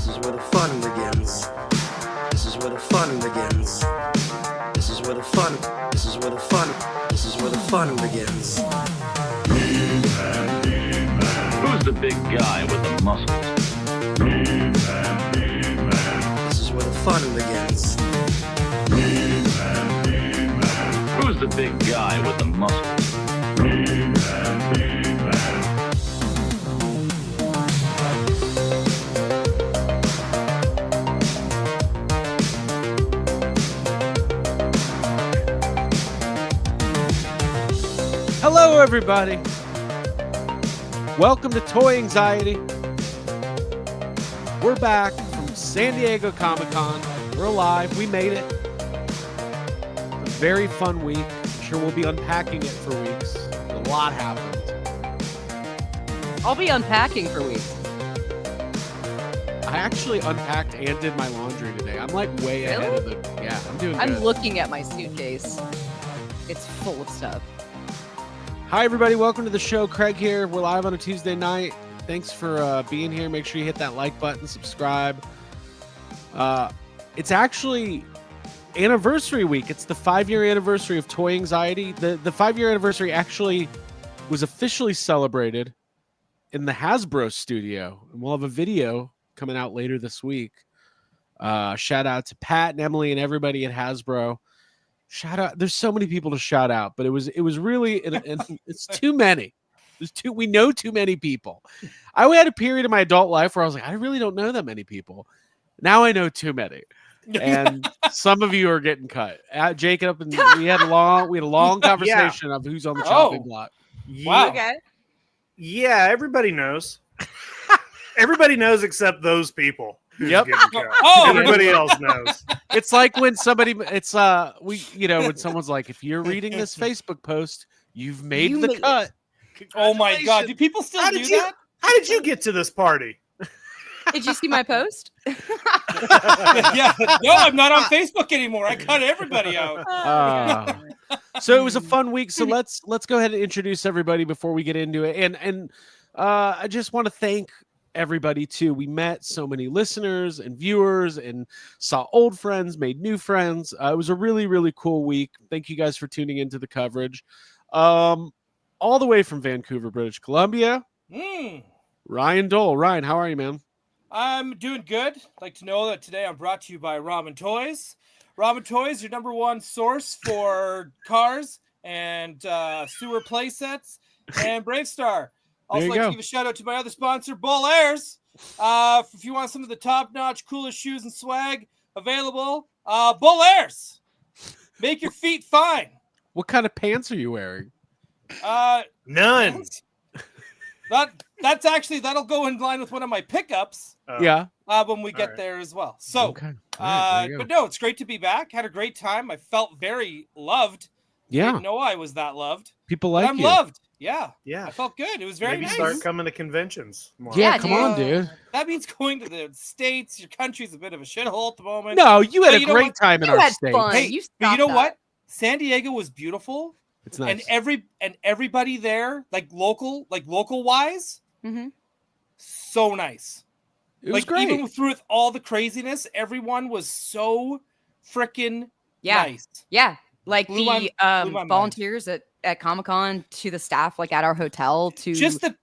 is where the fun begins. This is where the fun begins. This is where the fun. This is where the fun. This is where the fun begins. Who's the big guy with the muscles? This is where the fun begins. Who's the big guy with the muscles? Hello, everybody. Welcome to Toy Anxiety. We're back from San Diego Comic-Con. We're alive. We made it. A very fun week. I'm sure we'll be unpacking it for weeks. A lot happened. I'll be unpacking for weeks. I actually unpacked and did my laundry today. I'm like way ahead of the... Yeah, I'm doing good. I'm looking at my suitcase. It's full of stuff. Hi, everybody. Welcome to the show. Craig here. We're live on a Tuesday night. Thanks for being here. Make sure you hit that like button, subscribe. It's actually anniversary week. It's the 5-year anniversary of Toy Anxiety. The 5-year anniversary actually was officially celebrated in the Hasbro studio. And we'll have a video coming out later this week. Shout out to Pat and Emily and everybody at Hasbro. Shout out. There's so many people to shout out, but it was really, and it's too many. We know too many people. I had a period in my adult life where I was like, I really don't know that many people. Now I know too many. And some of you are getting cut. Jacob and we had a long conversation of who's on the chopping block. Wow. Okay. Yeah, everybody knows. Everybody knows except those people. Yep. Everybody else knows. It's like when somebody, when someone's like, if you're reading this Facebook post, you've made the cut. Oh my God! Do people still do that? How did you get to this party? Did you see my post? Yeah. No, I'm not on Facebook anymore. I cut everybody out. So it was a fun week. So let's go ahead and introduce everybody before we get into it. And I just want to thank everybody too. We met so many listeners and viewers and saw old friends, made new friends. It was a really, really cool week. Thank you guys for tuning into the coverage. All the way from Vancouver, British Columbia, Ryan Dole. Ryan, how are you, man? I'm doing good. I'd like to know that today I'm brought to you by Ramen Toys. Ramen Toys, your number one source for cars and sewer play sets and Bravestar. Also, like to give a shout out to my other sponsor, Bull Airs. If you want some of the top-notch, coolest shoes and swag available, Bull Airs. Make your feet fine. What kind of pants are you wearing? None. That'll go in line with one of my pickups. When we get there as well. So, okay. But no, it's great to be back. Had a great time. I felt very loved. Yeah. I didn't know I was that loved. People like I'm you. loved. Yeah. Yeah. I felt good. It was very Maybe nice. start coming to conventions more. Yeah, come on, dude. That means going to the States. Your country's a bit of a shithole at the moment. No, you had But a great time in our state. Fun. Hey, You but you stop know that. what? San Diego was beautiful. It's nice. And everybody there, like local wise, so nice. It was like great. even through all the craziness, everyone was so freaking nice. Yeah. Like Blew my mind. volunteers at Comic-Con to the staff, like at our hotel to Just the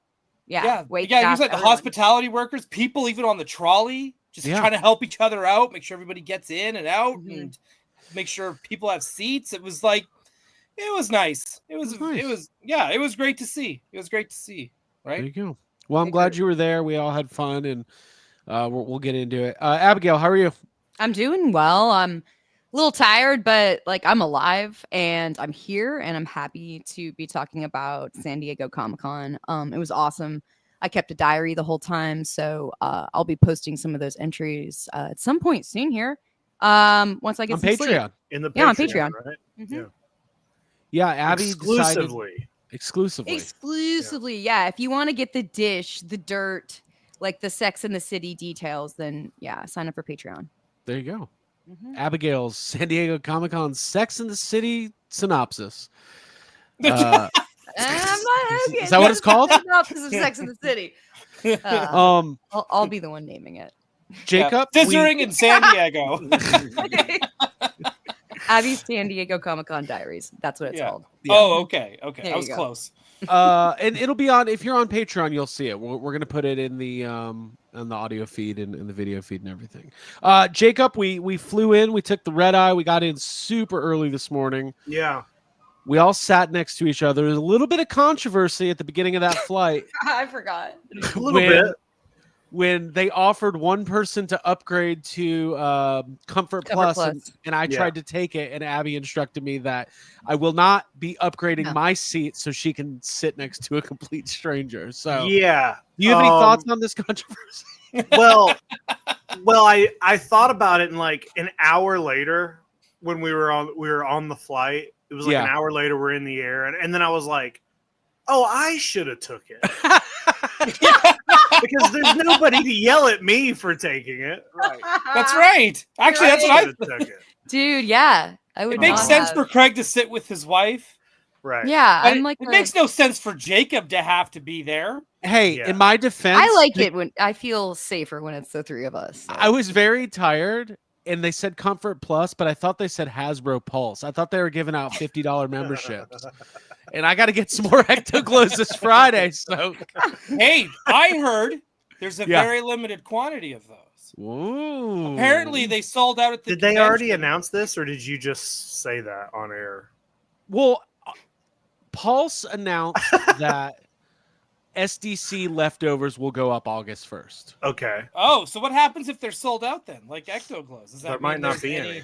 wait. He was like the hospitality workers, people even on the trolley, just trying to help each other out, make sure everybody gets in and out, and make sure people have seats. It was like, it was nice. It was great to see. It was great to see. Right. There you go. Well, I'm glad you were there. We all had fun, and we'll get into it. Abigail, how are you? I'm doing well. I'm a little tired, but like I'm alive and I'm here and I'm happy to be talking about San Diego Comic-Con. It was awesome. I kept a diary the whole time, so I'll be posting some of those entries at some point soon here. Once I get on some Patreon. sleep. In the on Patreon. Right? Mm-hmm. Yeah, Abby Exclusively, yeah. If you want to get the dish, the dirt, like the Sex and the City details, then yeah, sign up for Patreon. There you go. Abigail's San Diego Comic-Con Sex and the City synopsis. I'm not. Is that what it's called? Synopsis of Sex and the City. I'll be the one naming it. Jacob, scissoring in San Diego. Abby's San Diego Comic-Con Diaries. That's what it's called. Oh, okay. There I was you go. close. and it'll be on, if you're on Patreon, you'll see it. We're gonna put it in the on the audio feed and in the video feed and everything. Jacob, we flew in, we took the red eye, we got in super early this morning. Yeah. We all sat next to each other. There was a little bit of controversy at the beginning of that flight. I forgot. A little bit. When they offered one person to upgrade to Comfort Plus. And I tried to take it, and Abby instructed me that I will not be upgrading my seat so she can sit next to a complete stranger. So yeah. Do you have any thoughts on this controversy? well, I thought about it, and like an hour later, when we were on the flight, it was like an hour later, we're in the air, and then I was like, oh, I should have took it. Because there's nobody to yell at me for taking it. Right. That's right. Actually, that's what I took it. Dude, yeah. I would It makes sense for Craig to sit with his wife. Right. Yeah, But I'm like it makes no sense for Jacob to have to be there. Hey, in my defense, I like it when I feel safer when it's the three of us. So. I was very tired, and they said Comfort Plus, but I thought they said Hasbro Pulse. I thought they were giving out $50 memberships. And I got to get some more Ectoglows this Friday. So, hey, I heard there's a very limited quantity of those. Ooh. Apparently, they sold out at the. Did they already announce this, or did you just say that on air? Well, Pulse announced that SDC leftovers will go up August 1st. Okay. Oh, so what happens if they're sold out then? Like Ectoglows? Does that There might not be any.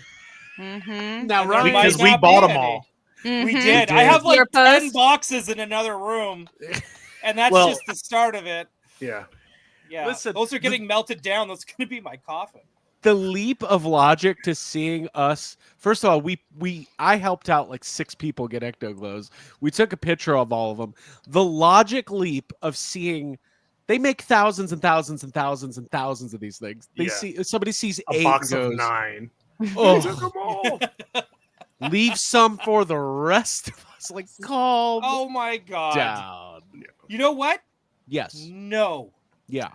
Now, right? Because we bought them all. We did. I have like 10 boxes in another room, and that's just the start of it. Yeah. Yeah. Listen, those are getting melted down. That's going to be my coffin. The leap of logic to seeing us. First of all, I helped out like 6 people get Ectoglows. We took a picture of all of them. The logic leap of seeing. They make thousands and thousands and thousands and thousands of these things. They see somebody sees a 8 box and goes, of 9. Oh, took them all. Leave some for the rest of us. Like, calm Oh my God. down. You know what? Yes. No. Yeah.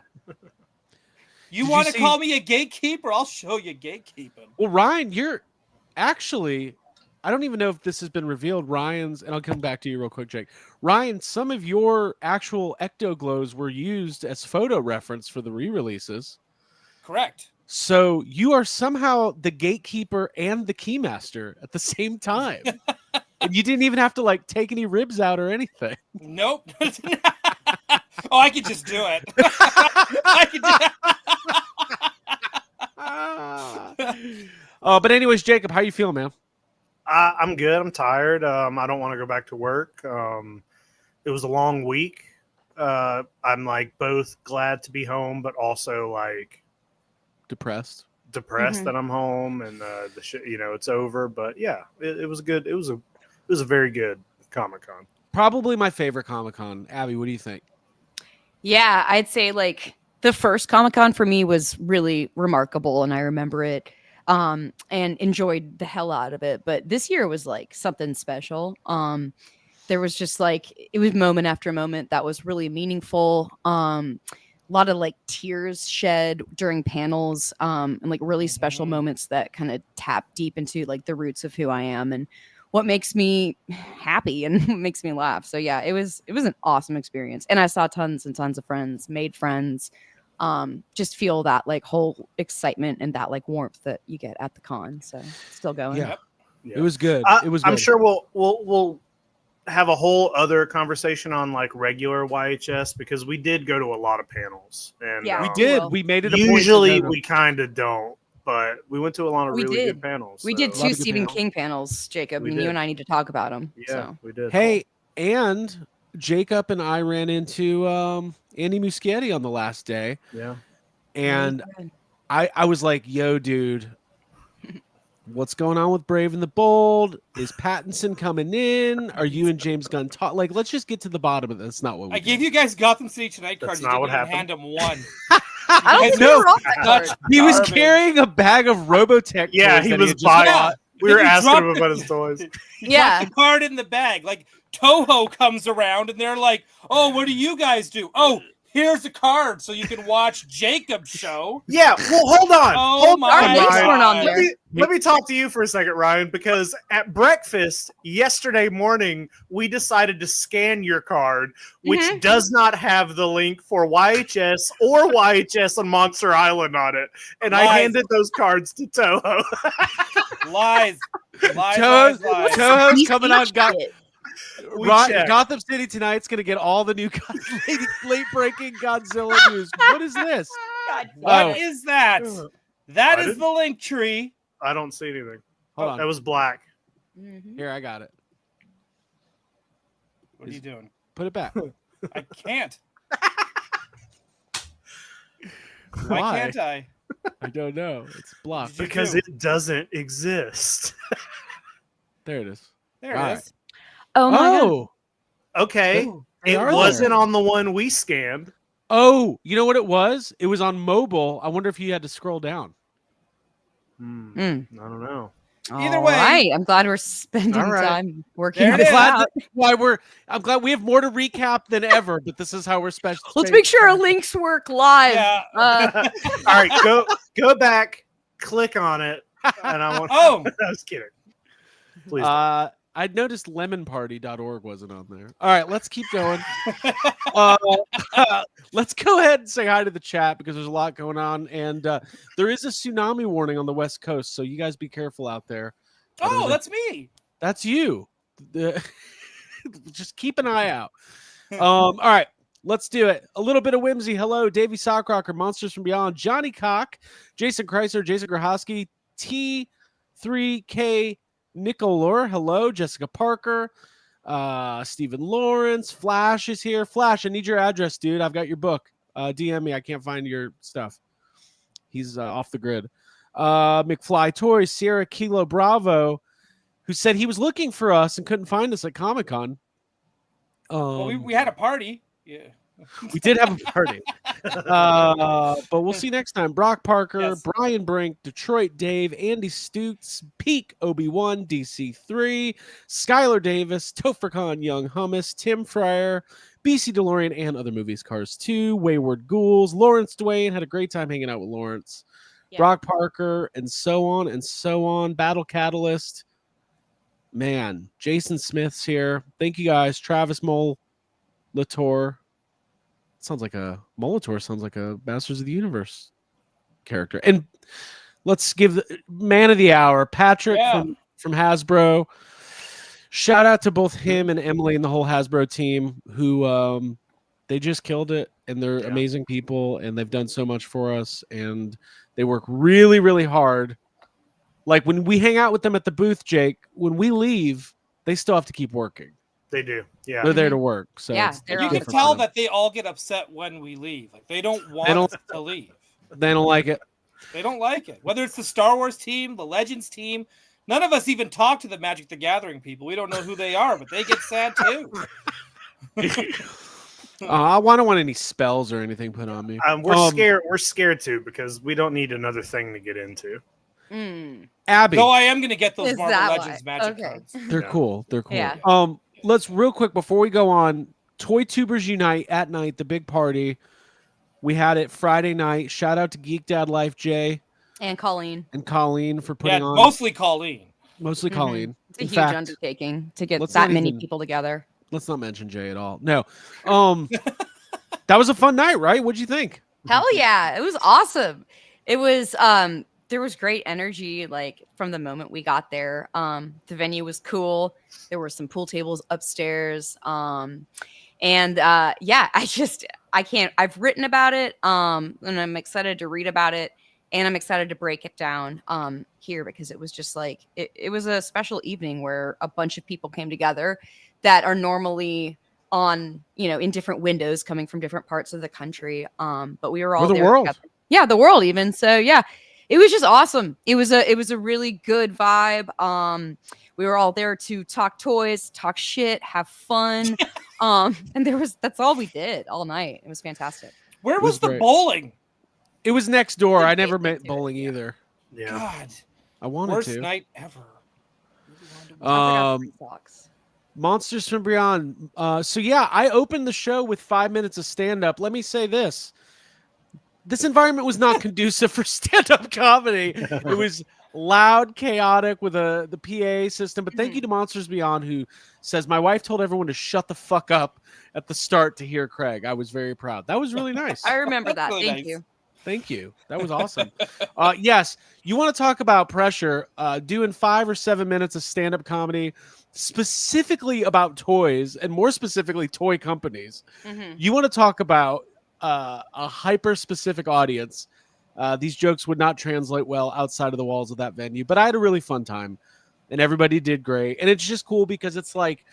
You want to call me a gatekeeper? I'll show you gatekeeping. Well, Ryan, you're actually, I don't even know if this has been revealed. Ryan's, and I'll come back to you real quick, Jake. Ryan, some of your actual Ectoglows were used as photo reference for the re-releases. Correct. So you are somehow the gatekeeper and the keymaster at the same time. And you didn't even have to like take any ribs out or anything. Nope. Oh, I could just do it. I could do it. But anyways, Jacob, how you feeling, man? I'm good. I'm tired. I don't want to go back to work. It was a long week. I'm like both glad to be home, but also like depressed that I'm home and the shit, it's over. But yeah, it was good. It was a very good Comic-Con. Probably my favorite Comic-Con. Abby, what do you think? Yeah, I'd say like the first Comic-Con for me was really remarkable, and I remember it and enjoyed the hell out of it. But this year was like something special. There was just like, it was moment after moment that was really meaningful. A lot of like tears shed during panels and like really special moments that kind of tap deep into like the roots of who I am and what makes me happy and what makes me laugh. So yeah, it was an awesome experience. And I saw tons and tons of friends, made friends, just feel that like whole excitement and that like warmth that you get at the con. So still going. Yeah. It was good. It was good. I'm sure we'll have a whole other conversation on like regular YHS because we did go to a lot of panels and we did. We made it. Usually we kind of don't, but we went to a lot of really good panels. We did 2 Stephen King panels, Jacob, and you and I need to talk about them. Yeah, we did. Hey, and Jacob and I ran into Andy Muschietti on the last day. Yeah. And I was like, yo, dude, what's going on with Brave and the Bold? Is Pattinson coming in? Are you and James Gunn talk? Like, let's just get to the bottom of it. That's not what we gave you guys Gotham City Tonight cards. That's not what happened. Hand them one. I don't know. He was carrying a bag of Robotech. Yeah, he was buying. We were asking him about his toys. He dropped the card in the bag. Like Toho comes around and they're like, "Oh, what do you guys do? Oh, here's a card so you can watch Jacob's show. Yeah, well, hold on. Oh Hold my on, Our links Ryan. weren't on there. Let me talk to you for a second, Ryan, because at breakfast yesterday morning, we decided to scan your card, which Mhm. does not have the link for YHS or YHS on Monster Island on it. And I Lies. handed those cards to Toho. Lies. Lies, Toho's, lies, lies. Toho's You coming see on. shit. We checked. Gotham City tonight's going to get all the new late breaking Godzilla news. What is this? What is that? That I is didn't- the link tree. I don't see anything. Hold on. That was black. Mhm. Here, I got it. What are you doing? Put it back. I can't. Why? Why can't I? I don't know. It's blocked. You Because do. it doesn't exist. There it is. There it Right. is. Oh my god. Oh, Okay. they It are wasn't there. on the one we scanned. Oh, you know what it was? It was on mobile. I wonder if you had to scroll down. Mm. I don't know. Either All way- right. I'm glad we're spending All right. time working There it this is. out. I'm glad we have more to recap than ever, but this is how we're special. Let's make sure our links work live. Yeah. Uh, All right, go back, click on it, and I want. Oh. I was kidding. Please. don't. I'd noticed lemonparty.org wasn't on there. All right, let's keep going. uh, let's go ahead and say hi to the chat because there's a lot going on. And there is a tsunami warning on the West Coast. So you guys be careful out there. Oh, that's me. That's you. Just keep an eye out. All right, let's do it. A little bit of whimsy. Hello, Davey Sockrocker, Monsters from Beyond, Johnny Cock, Jason Chrysler, Jason Grohowski, T3K Nicolor. Hello, Jessica Parker, Stephen Lawrence. Flash is here. Flash, I need your address, dude. I've got your book. DM me. I can't find your stuff. He's off the grid. McFly Toys, Sierra Kilo Bravo, who said he was looking for us and couldn't find us at Comic-Con. Well, we had a party. Yeah. We did have a party. But we'll see next time. Brock Parker, Yes. Brian Brink, Detroit Dave, Andy Stutes, Peak Obi-Wan, DC3, Skylar Davis, Topher Khan, Young Hummus, Tim Fryer, BC DeLorean, and other movies, Cars 2, Wayward Ghouls, Lawrence Dwayne, had a great time hanging out with Lawrence, Yeah. Brock Parker, and so on and so on. Battle Catalyst. Man, Jason Smith's here. Thank you guys. Travis Mole, Latour. Sounds like a Molitor. Sounds like a Masters of the Universe character. And let's give the man of the hour, Patrick Yeah. from Hasbro. Shout out to both him and Emily and the whole Hasbro team who they just killed it, and they're Yeah. amazing people, and they've done so much for us, and they work really, really hard. Like when we hang out with them at the booth, Jake, when we leave, they still have to keep working. They do. Yeah. They're there to work. So Yeah, it's they're You on can different tell for them. that they all get upset when we leave. Like they don't want don't- to leave. They don't like it. They don't like it. Whether it's the Star Wars team, the Legends team, none of us even talk to the Magic the Gathering people. We don't know who they are, but they get sad too. I don't want any spells or anything put on me. We're scared. We're scared too because we don't need another thing to get into. Abby, Though I am going to get those Is Marvel that Legends why? Magic Okay. cards. they're Yeah. cool. They're cool. Yeah. Let's real quick before we go on. Toy Tubers Unite at night, the big party. We had it Friday night. Shout out to Geek Dad Life Jay And Colleen. and Colleen for Yeah, putting on. mostly Colleen. Mostly Mhm. Colleen. It's a In huge fact, undertaking to get let's that not many even- people together. let's not mention Jay at all. No. That was a fun night, right? What'd you think? Hell yeah, it was awesome. It was there was great energy like from the moment we got there. The venue was cool. There were some pool tables upstairs. And yeah, I've written about it and I'm excited to read about it, and I'm excited to break it down here because it was just like it was a special evening where a bunch of people came together that are normally on, in different windows coming from different parts of the country. But we were all Or the there world. together. Yeah, the world even. So yeah, it was just awesome. It was a really good vibe. We were all there to talk toys, talk shit, have fun. And that's all we did all night. It was fantastic. Where It was was the great. bowling? It was next door. The I never big met to it, bowling yeah. either. Yeah. God, I wanted worst to. night ever. I forgot Um, the socks. Monsters from Beyond. So yeah, I opened the show with 5 minutes of stand-up. Let me say this. This environment was not conducive for stand-up comedy. It was loud, chaotic with the PA system. But thank you to Monsters Beyond, who says, my wife told everyone to shut the fuck up at the start to hear Craig. I was very proud. That was really nice. I remember that. Really Thank nice. you. Thank you. That was awesome. Yes, you want to talk about pressure, doing 5 or 7 minutes of stand-up comedy, specifically about toys, and more specifically toy companies. You want to talk about a hyper-specific audience. These jokes would not translate well outside of the walls of that venue, but I had a really fun time, and everybody did great. And it's just cool because it's like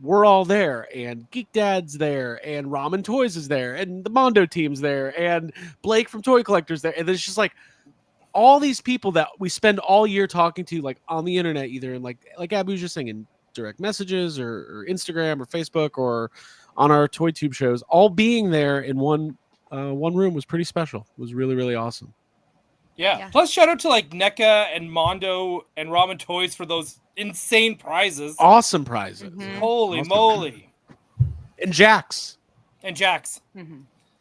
we're all there, and Geek Dad's there, and Ramen Toys is there, and the Mondo team's there, and Blake from Toy Collectors there, and it's just like all these people that we spend all year talking to, like on the internet, either in like Abby was just saying, in direct messages or Instagram or Facebook or on our Toy Tube shows, all being there in one room was pretty special. It was really, really awesome. Yeah. Plus, shout out to like NECA and Mondo and Ramen Toys for those insane prizes. Awesome prizes. Holy Awesome. Moly. And Jax.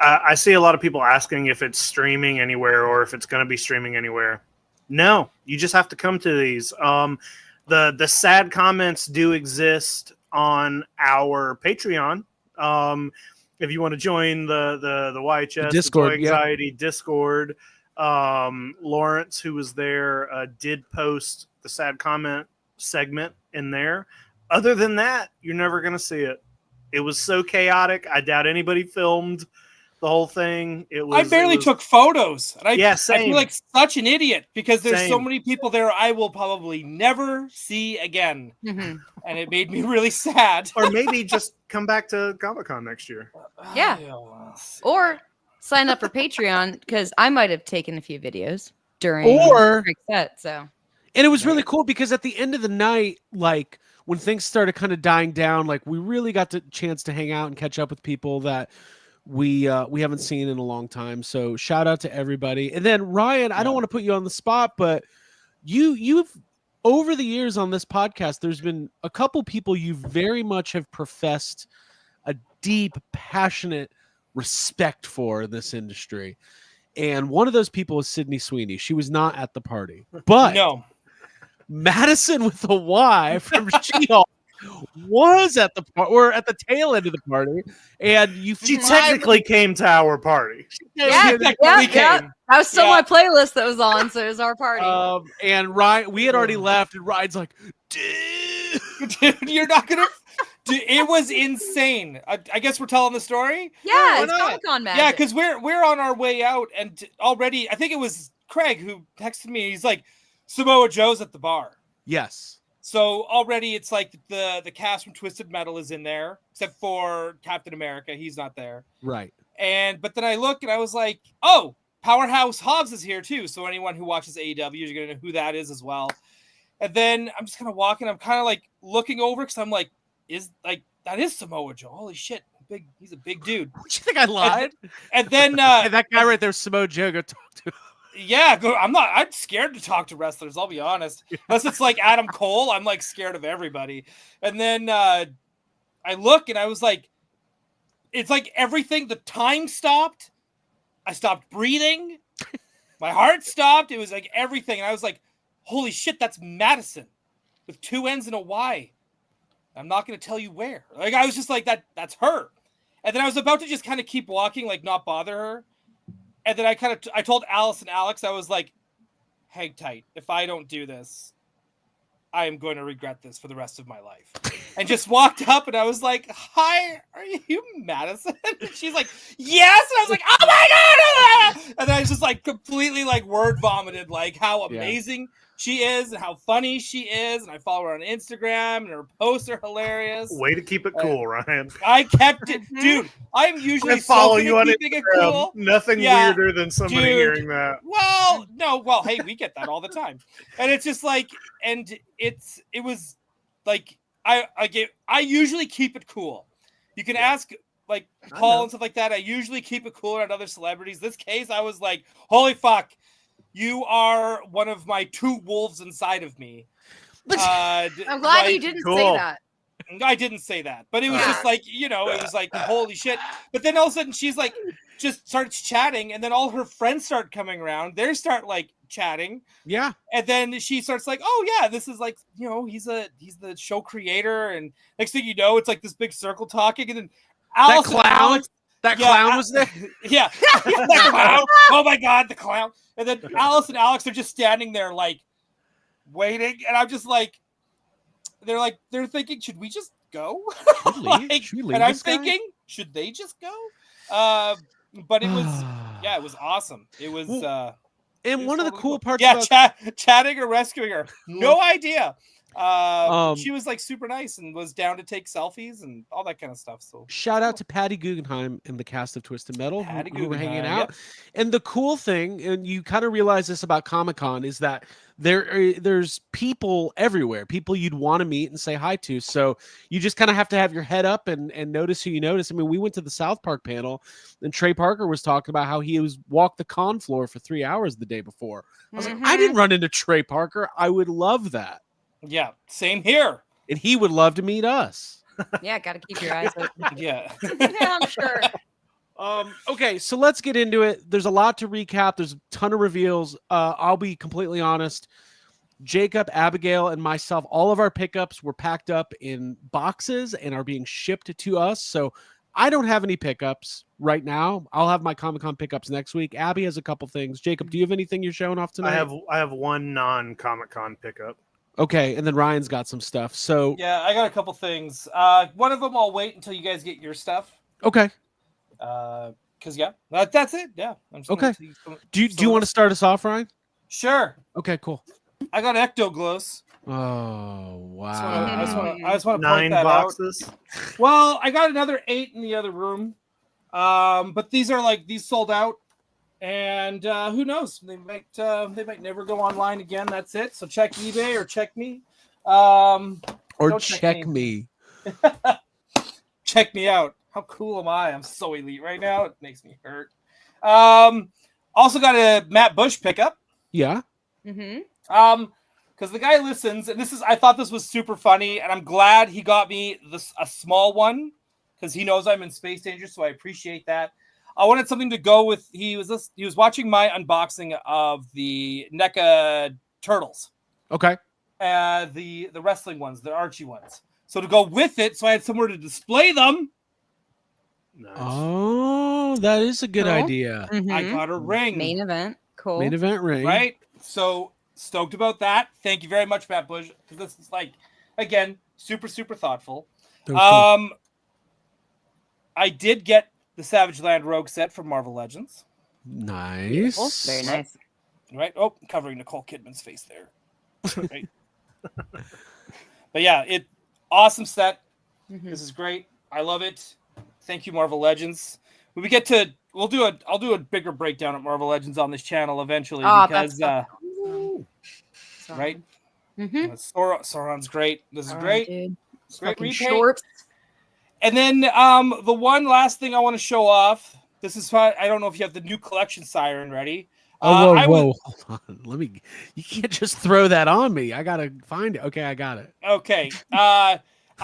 I see a lot of people asking if it's streaming anywhere or if it's going to be streaming anywhere. No, you just have to come to these. The sad comments do exist on our Patreon. If you want to join the YHS Discord, the Toy Anxiety Discord, Lawrence, who was there, did post the sad comment segment in there. Other than that, you're never going to see it. It was so chaotic. I doubt anybody filmed the whole thing. I barely took photos. And I same. feel like such an idiot because there's so Same. many people there I will probably never see again. And it made me really sad. Or maybe just come back to Comic-Con next year. Yeah. Or sign up for Patreon, because I might have taken a few videos during Craig's set. So, and it was really cool because at the end of the night, like when things started kind of dying down, like we really got the chance to hang out and catch up with people that we haven't seen in a long time. So shout out to everybody. And then Ryan, I don't want to put you on the spot, but you've over the years on this podcast, there's been a couple people you very much have professed a deep, passionate respect for in this industry. And one of those people is Sydney Sweeney. She was not at the party, but no, Madison with a Y from She-Hulk was at the or at the tail end of the party, and she technically came to our party. Yeah. That was still my playlist that was on, so it was our party. And Ryan, we had already left, and Ryan's like, dude, you're not gonna. Dude, it was insane. I guess we're telling the story. Yeah, it's Comic-Con magic. Yeah, because we're on our way out, and already I think it was Craig who texted me. He's like, Samoa Joe's at the bar. Yes. So already it's like the cast from Twisted Metal is in there, except for Captain America. He's not there. Right. But then I look and I was like, oh, Powerhouse Hobbs is here too. So anyone who watches AEW is going to know who that is as well. And then I'm just kind of walking. I'm kind of like looking over because I'm like, that is Samoa Joe. Holy shit. He's a big dude. You think I lied? And then hey, that guy right there, Samoa Joe, go talk to him. Yeah, I'm scared to talk to wrestlers, I'll be honest. Unless it's like Adam Cole, I'm like scared of everybody. And then I look and I was like, it's like everything, the time stopped. I stopped breathing. My heart stopped. It was like everything. And I was like, holy shit, that's Madison with 2 N's and a Y. I'm not going to tell you where. Like, I was just like, that's her. And then I was about to just kind of keep walking, like not bother her. And then I told Alice and Alex, I was like, hang tight. If I don't do this, I am going to regret this for the rest of my life. And just walked up and I was like, hi, are you Madison? And she's like, yes. And I was like, oh my God. And then I just like completely like word vomited, like how amazing she is and how funny she is. And I follow her on Instagram and her posts are hilarious. Way to keep it cool, Ryan. I kept it, dude. I'm usually follow so you on keeping Instagram. it cool. Nothing weirder than somebody hearing that. Well, no, hey, we get that all the time. And it's just like, and it was like, I usually keep it cool. You can ask like Paul and stuff like that. I usually keep it cool around other celebrities. This case, I was like, holy fuck. You are one of my 2 wolves inside of me. I'm glad you didn't say that. I didn't say that, but it was just like, it was like, holy shit. But then all of a sudden she's like, just starts chatting, and then all her friends start coming around. They start like chatting. Yeah. And then she starts like, oh yeah, this is like, he's the show creator. And next thing you know, it's like this big circle talking. And then Alice that clown was there. Yeah. The clown. Oh my God, the clown. And then Alice and Alex are just standing there like waiting. And I'm just like, they're thinking, should we just go? Should we leave and I'm this guy? thinking, should they just go? But it was, it was awesome. It was, and one of the cool parts, chatting or rescuing her, no idea. She was like super nice and was down to take selfies and all that kind of stuff. So shout out to Patty Guggenheim and the cast of Twisted Metal who were hanging out. Yep. And the cool thing, and you kind of realize this about Comic-Con, is that there's people everywhere, people you'd want to meet and say hi to. So you just kind of have to have your head up and notice who you notice. I mean, we went to the South Park panel and Trey Parker was talking about how he walked the con floor for 3 hours the day before. I was like, I didn't run into Trey Parker. I would love that. Yeah, same here. And he would love to meet us. Yeah, got to keep your eyes open. Yeah. Yeah, I'm sure. Okay, so let's get into it. There's a lot to recap. There's a ton of reveals. I'll be completely honest. Jacob, Abigail, and myself, all of our pickups were packed up in boxes and are being shipped to us. So I don't have any pickups right now. I'll have my Comic-Con pickups next week. Abby has a couple things. Jacob, do you have anything you're showing off tonight? I have one non-Comic-Con pickup. Okay, and then Ryan's got some stuff. So yeah, I got a couple things. One of them I'll wait until you guys get your stuff. Okay. Because that's it. Yeah. Okay. Do you want to start us off, Ryan? Sure. Okay, cool. I got Ectoglows. Oh wow! I just want to 9 point that boxes. out. Well, I got another 8 in the other room, but these sold out, and who knows? They might never go online again. That's it. So check eBay or check me, or check me. Check me out. How cool am I? I'm so elite right now. It makes me hurt. Also got a Matt Bush pickup. Yeah. Because the guy listens, and I thought this was super funny, and I'm glad he got me a small one because he knows I'm in Space Danger, so I appreciate that. I wanted something to go with. He was watching my unboxing of the NECA Turtles. Okay. The wrestling ones, the Archie ones. So to go with it, so I had somewhere to display them. Nice. Oh, that is a good idea. I got a ring. Main event. Cool. Main event ring. Right? So stoked about that. Thank you very much, Matt Bush. This is again, super, super thoughtful. Cool. I did get the Savage Land Rogue set from Marvel Legends. Nice. Cool. Very nice. Right? Oh, covering Nicole Kidman's face there. Right. But yeah, awesome set. This is great. I love it. Thank you, Marvel Legends. When we get to, I'll do a bigger breakdown of Marvel Legends on this channel eventually because right? Sauron's great. This is great. Dude. Great repaint. Short. And then the one last thing I want to show off. This is fun. I don't know if you have the new collection siren ready. Whoa. Hold on. You can't just throw that on me. I gotta find it. Okay, I got it. Okay. I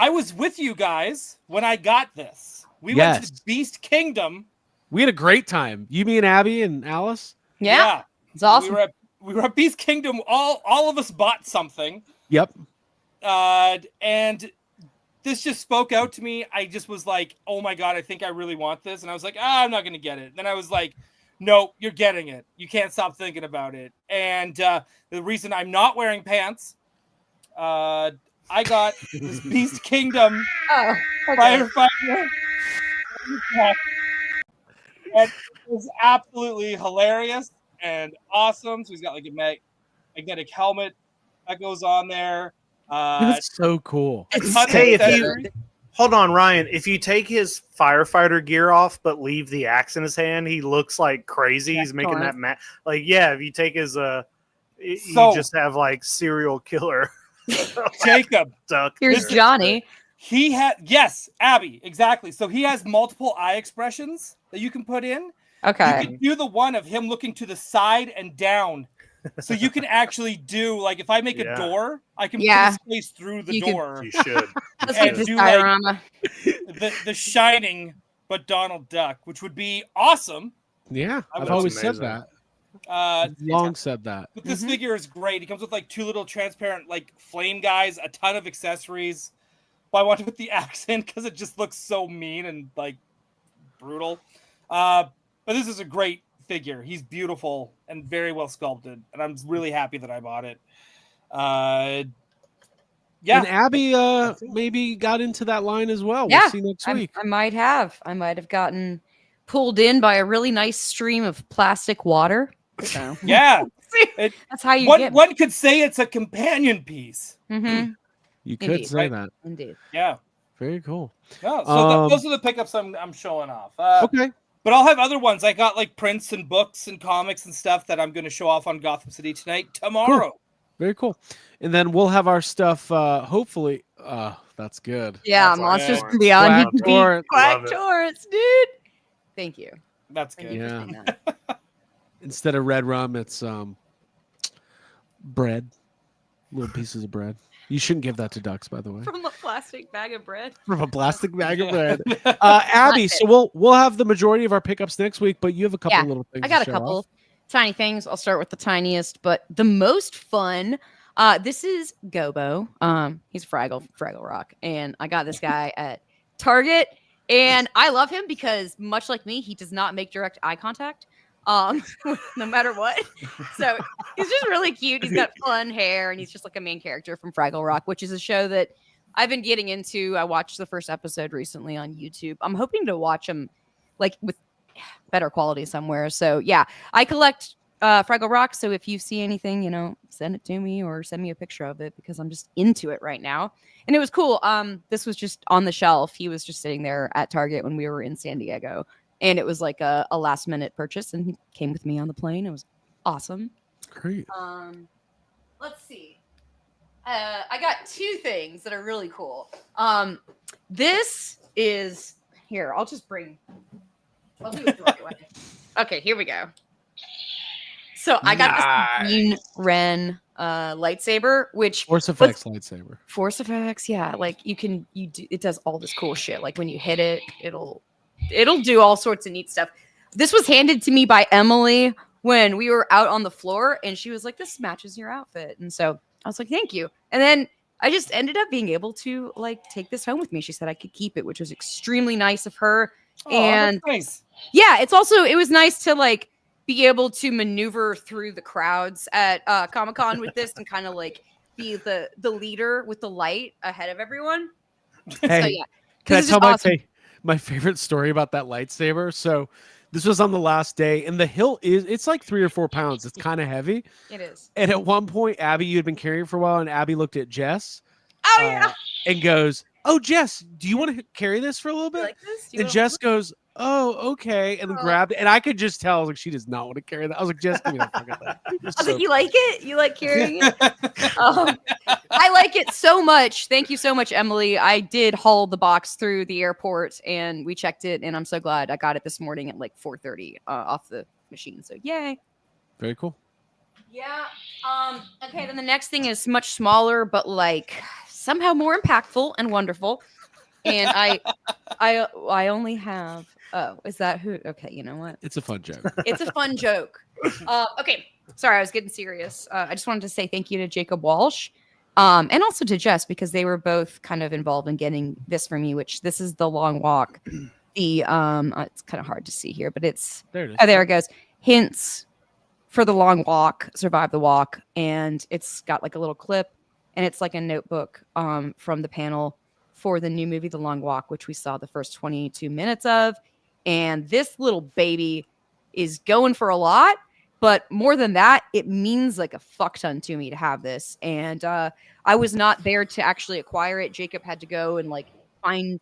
was with you guys when I got this. We went to the Beast Kingdom. We had a great time. You, me, and Abby and Alice. Yeah. It's awesome. We were at Beast Kingdom. All of us bought something. Yep. And this just spoke out to me. I just was like, oh my God, I think I really want this. And I was like, I'm not going to get it. Then I was like, no, you're getting it. You can't stop thinking about it. And the reason I'm not wearing pants, I got this Beast Kingdom firefighter. And it was absolutely hilarious and awesome. So he's got like a magnetic helmet that goes on there. That's so cool. Hey, hold on, Ryan. If you take his firefighter gear off but leave the axe in his hand, he looks like crazy. He's making that if you take his you just have like serial killer Jacob. Here's Johnny. He had Abby, exactly. So he has multiple eye expressions that you can put in. Okay. You can do the one of him looking to the side and down So you can actually do, like, if I make a Yeah. door, I can Yeah. put space through the You could- door. You should. Let's And get this do, like, diorama. The Shining, but Donald Duck, which would be awesome. Yeah, I've That's always said amazing. that. Uh, I've long said that. but this figure is great. He comes with like 2 little transparent like flame guys, a ton of accessories. But I want to put the axe in because it just looks so mean and like brutal. But this is a great figure. He's beautiful and very well sculpted, and I'm really happy that I bought it. Yeah, And Abby maybe got into that line as well. Yeah, We'll see next week. I might have gotten pulled in by a really nice stream of plastic water. So yeah. that's how you get. One could say it's a companion piece. Mm-hmm. You could Indeed. say Right. that. Indeed. Yeah. Very cool. No, so Um, those are the pickups I'm showing off. Okay. But I'll have other ones. I got like prints and books and comics and stuff that I'm going to show off on Gotham City tonight, tomorrow. Very cool. And then we'll have our stuff. Hopefully, that's good. Yeah, That's Monsters awesome. from Beyond. Quack You can be Torrent. Quack Love it. Torrents, dude. Thank you. That's Thank good. you for Yeah. saying that. Instead of red rum, it's bread. Little pieces of bread. You shouldn't give that to ducks, by the way. From a plastic bag of bread. From a plastic bag of Yeah. bread. Abby, so we'll have the majority of our pickups next week, but you have a couple Yeah, little things. I got to a show couple off. tiny things. I'll start with the tiniest, but the most fun. This is Gobo. He's Fraggle Rock, and I got this guy at Target, and I love him because, much like me, he does not make direct eye contact, no matter what. So he's just really cute. He's got fun hair, and he's just like a main character from Fraggle Rock, which is a show that I've been getting into. I watched the first episode recently on YouTube. I'm hoping to watch him like with better quality somewhere. So yeah, I collect Fraggle Rock. So if you see anything, send it to me or send me a picture of it because I'm just into it right now. And it was cool. This was just on the shelf. He was just sitting there at Target when we were in San Diego. And it was like a last minute purchase, and he came with me on the plane. It was awesome. Great. Let's see. I got 2 things that are really cool. This is here. I'll do it the right way. Okay, here we go. So I got this Green Ren lightsaber, which Force Effects lightsaber. Force Effects, yeah. Like it does all this cool shit. Like when you hit it, it'll do all sorts of neat stuff. This was handed to me by Emily when we were out on the floor, and she was like, "This matches your outfit," and so I was like, "Thank you." And then I just ended up being able to like take this home with me. She said I could keep it, which was extremely nice of her. Oh, And that's nice. yeah, it was nice to like be able to maneuver through the crowds at Comic-Con with this and kind of like be the leader with the light ahead of everyone. Hey, So yeah, can I it's tell just my awesome. my favorite story about that lightsaber? So this was on the last day, and the hilt it's like 3 or 4 pounds. It's kind of heavy. It is. And at one point, Abby, you had been carrying it for a while, and Abby looked at Jess Oh yeah. and goes, "Oh, Jess, do you want to carry this for a little You bit?" like this? You And wanna- Jess goes, "Oh, okay," and then Oh. grabbed it. And I could just tell, I was like, she does not want to carry that. I was like, "Jess, give me that fucking thing." I was like, you like it? You like carrying it? I like it so much. Thank you so much, Emily. I did haul the box through the airport and we checked it, and I'm so glad I got it this morning at like 4:30 off the machine. So yay. Very cool. Yeah. Okay, then the next thing is much smaller, but like somehow more impactful and wonderful. And I only have is that who? Okay, you know what? It's a fun joke. It's a fun joke. Okay, sorry, I was getting serious. I just wanted to say thank you to Jacob Walsh, and also to Jess because they were both kind of involved in getting this for me. Which this is the Long Walk. The it's kind of hard to see here, but it's There it is. oh, there it goes. Hints for the Long Walk, Survive the Walk, and it's got like a little clip, and it's like a notebook from the panel for the new movie The Long Walk, which we saw the first 22 minutes of. And this little baby is going for a lot, but more than that, it means like a fuck ton to me to have this. And I was not there to actually acquire it. Jacob had to go and like find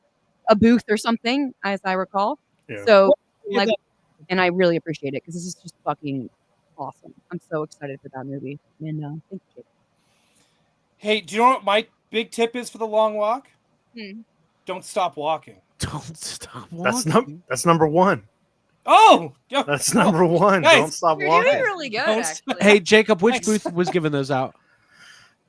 a booth or something, as I recall. Yeah. So like, and I really appreciate it because this is just fucking awesome. I'm so excited for that movie. And thank you, Jacob. Hey, do you know what my big tip is for the Long Walk? Hmm. Don't stop walking. Don't stop walking. That's number 1. Oh, yo, That's number one. Nice. Don't stop You're walking. doing really good, Don't actually. Hey, Jacob, which Nice. booth was giving those out?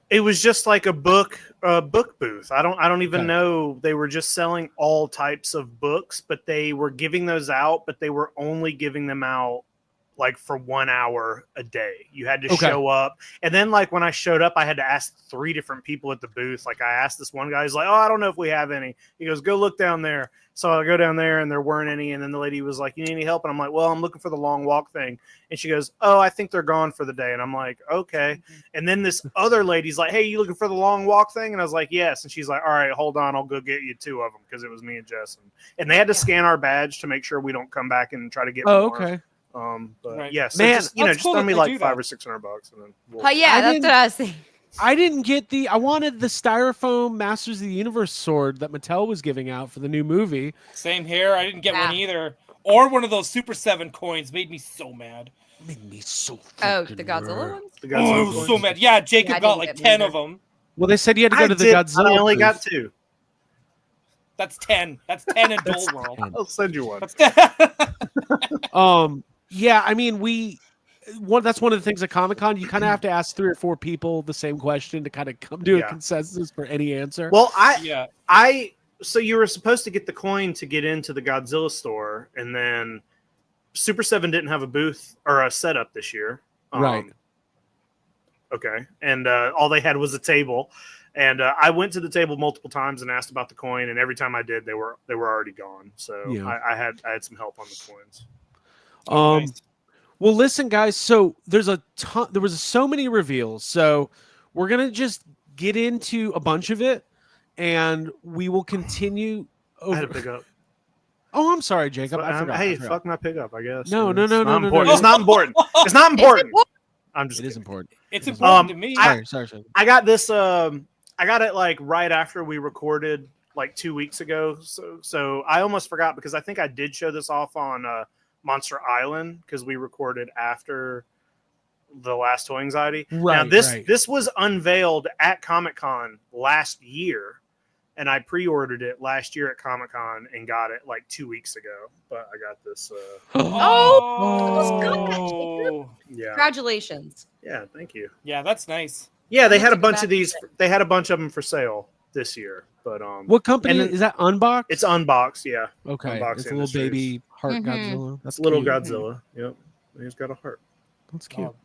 It was just like a book booth. I don't even Okay. know. They were just selling all types of books, but they were giving those out, but they were only giving them out like for 1 hour a day. You had to Okay. show up. And then like when I showed up, I had to ask 3 different people at the booth. Like I asked this one guy, he's like, "Oh, I don't know if we have any." He goes, "Go look down there." So I go down there and there weren't any. And then the lady was like, "You need any help?" And I'm like, "Well, I'm looking for the long walk thing." And she goes, "Oh, I think they're gone for the day." And I'm like, "Okay." And then this other lady's like, "Hey, you looking for the long walk thing?" And I was like, "Yes." And she's like, "All right, hold on. I'll go get you 2 of them." Because it was me and Jess. And they had to scan our badge to make sure we don't come back and try to get Oh, more. okay. But Right. yeah, so Man, just, that's just cool throw that me they like do $500 that. or $600 and then we'll... Oh, yeah, I that's didn't- what I was thinking. I didn't get I wanted the styrofoam Masters of the Universe sword that Mattel was giving out for the new movie. Same here. I didn't get one Yeah. either. Or one of those Super 7 coins made me so mad. Made me so Oh, freaking the Godzilla mad. ones? The Oh, I Godzilla was coins. so mad. Yeah, Jacob Yeah, I got didn't like get 10 one of them. Well, they said you had to go I to the did, Godzilla. I only got booth. 2. That's 10. That's 10 in Dole World. I'll send you one. That's 10. Yeah, I mean, that's one of the things at Comic-Con. You kind of have to ask 3 or 4 people the same question to kind of come to a Yeah. consensus for any answer. Well, yeah. so you were supposed to get the coin to get into the Godzilla store, and then Super 7 didn't have a booth or a setup this year. Right. Okay. And all they had was a table. And I went to the table multiple times and asked about the coin, and every time I did, they were already gone. So Yeah. I had some help on the coins. Nice. Well, listen, guys. So there was so many reveals. So we're gonna just get into a bunch of it, and we will continue. I had to pick up. Oh, I'm sorry, Jacob. I forgot. Hey, I forgot. fuck my pickup, I guess. No, no, It's no, not no, important. no. It's not important. It's not important. I'm just It is kidding. important. It's important to me. Sorry. I got this. I got it like right after we recorded, like 2 weeks ago. So I almost forgot because I think I did show this off on Monster Island because we recorded after the last Toy Anxiety. Right. Now this right. this was unveiled at Comic-Con last year, and I pre-ordered it last year at Comic-Con and got it like 2 weeks ago. But I got this. Oh. Yeah. Congratulations. Yeah. Thank you. Yeah, that's nice. Yeah, they I'm had a gonna go bunch back of these. They had a bunch of them for sale this year. But What company and then- is that? Unbox. it's unboxed. Yeah. okay. Unbox It's a little Industries. baby heart Mhm. Godzilla. That's little cute. Godzilla. Yep. He's got a heart. That's cute. Oh.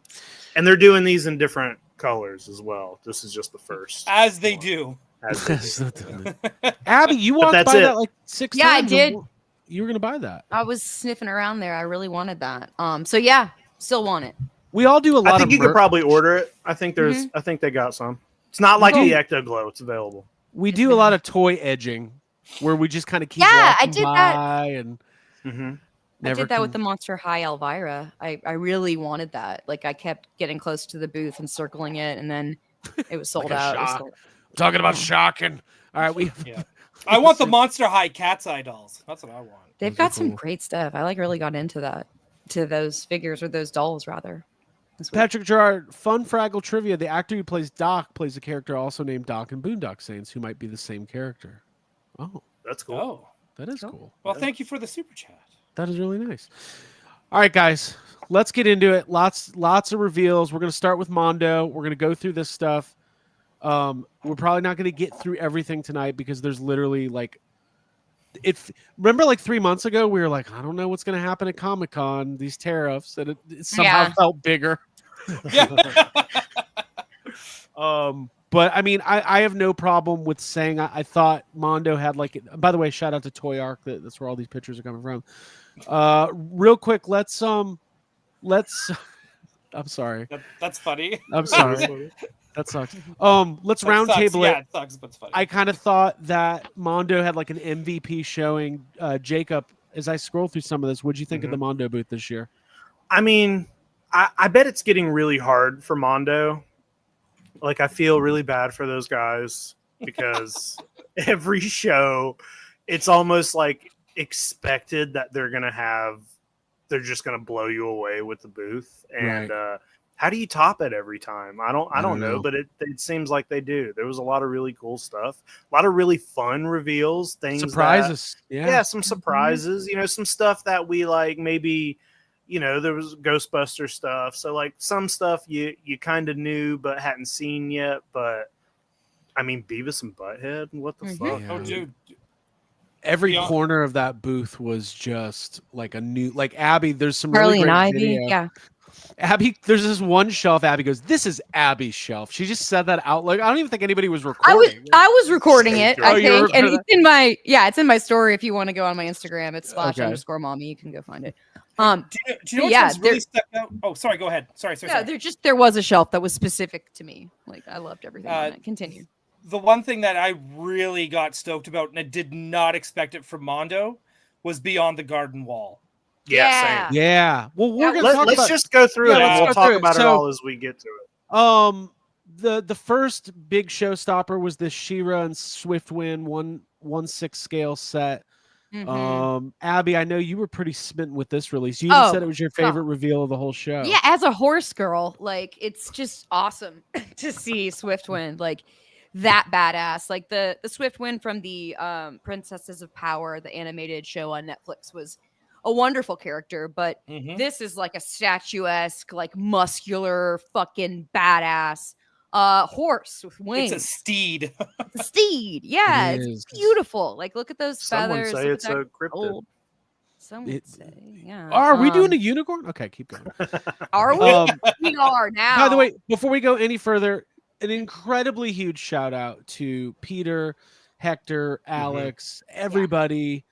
And they're doing these in different colors as well. This is just the first. As they do. As they do. Abby, you walked that's by it. that like 6 Yeah, I times. did. You were gonna buy that. I was sniffing around there. I really wanted that. So yeah, still want it. We all do a lot I think of you could merch. probably order it. I think there's. I think they got some. It's not like Oh. the Ecto Glow. It's available. We do a lot of toy edging, where we just kind of keep Yeah, I walking did that. by and Mm-hmm. I never did that with the can- Monster High Elvira. I really wanted that. Like I kept getting close to the booth and circling it, and then it was sold Like a out. It was shot. sold- talking about shocking. All right, we Yeah. I want the Monster High Cat's Eye dolls. That's what I want. They've Those are got some cool. great stuff. I like really got into that, to those figures or those dolls rather. This week. Patrick Gerard, fun Fraggle trivia. The actor who plays Doc plays a character also named Doc in Boondock Saints who might be the same character. Oh, That's cool. Oh. that is cool. Well, thank you for the super chat. That is really nice. All right, guys, let's get into it. Lots of reveals. We're going to start with Mondo. We're going to go through this stuff. We're probably not going to get through everything tonight because there's literally like remember like 3 months ago we were like, I don't know what's going to happen at Comic-Con, these tariffs, and it somehow Yeah. felt bigger. Yeah. But I mean, I have no problem with saying I thought Mondo had like. By the way, shout out to Toy Arc. That's where all these pictures are coming from. Real quick, let's. I'm sorry. That's funny. I'm sorry. That sucks. Let's That round sucks. table Yeah, it. it sucks, but it's funny. I kind of thought that Mondo had like an MVP showing. Jacob, as I scroll through some of this, what'd you think of the Mondo booth this year? I mean, I bet it's getting really hard for Mondo. Like, I feel really bad for those guys because every show, it's almost like expected that they're just going to blow you away with the booth. And how do you top it every time? I don't know, know. but it seems like they do. There was a lot of really cool stuff, a lot of really fun reveals, things Surprises. yeah, some surprises, some stuff that we like, maybe, there was Ghostbusters stuff. So like some stuff you kind of knew but hadn't seen yet. But I mean, Beavis and Butthead, what the fuck? Yeah. Oh, dude. Every Yeah. corner of that booth was just like a new, like Abby. There's some Harley really and great Ivy. video. Yeah. Abby, there's this one shelf. Abby goes, "This is Abby's shelf." She just said that out. Like I don't even think anybody was recording. I was recording it, Oh, I you were think. And recording it's in my story if you want to go on my Instagram. It's /_mommy. You can go find it. Do you know what's really stuck out? Oh, sorry, go ahead. Sorry. Yeah, there was a shelf that was specific to me. Like I loved everything on it. Continue. The one thing that I really got stoked about, and I did not expect it from Mondo, was Beyond the Garden Wall. Yeah, same. Yeah. Well, we're gonna talk let's about. just go through it, let's and go we'll talk through it. about it So, all as we get to it. The first big showstopper was the She-Ra and Swiftwind 1/6 scale set. Abby, I know you were pretty smitten with this release. You even said it was your favorite reveal of the whole show. Yeah, as a horse girl, like it's just awesome to see Swiftwind like that badass. Like the Swiftwind from the Princesses of Power, the animated show on Netflix, was a wonderful character, but this is like a statuesque, like muscular, fucking badass horse with wings. It's a steed. It's a steed. Yeah, it's beautiful. Like look at those feathers. Some would say it's a cryptid. Some would say, yeah. Are we doing a unicorn? Okay, keep going. Are we? We are now. By the way, before we go any further, an incredibly huge shout out to Peter, Hector, Alex, everybody.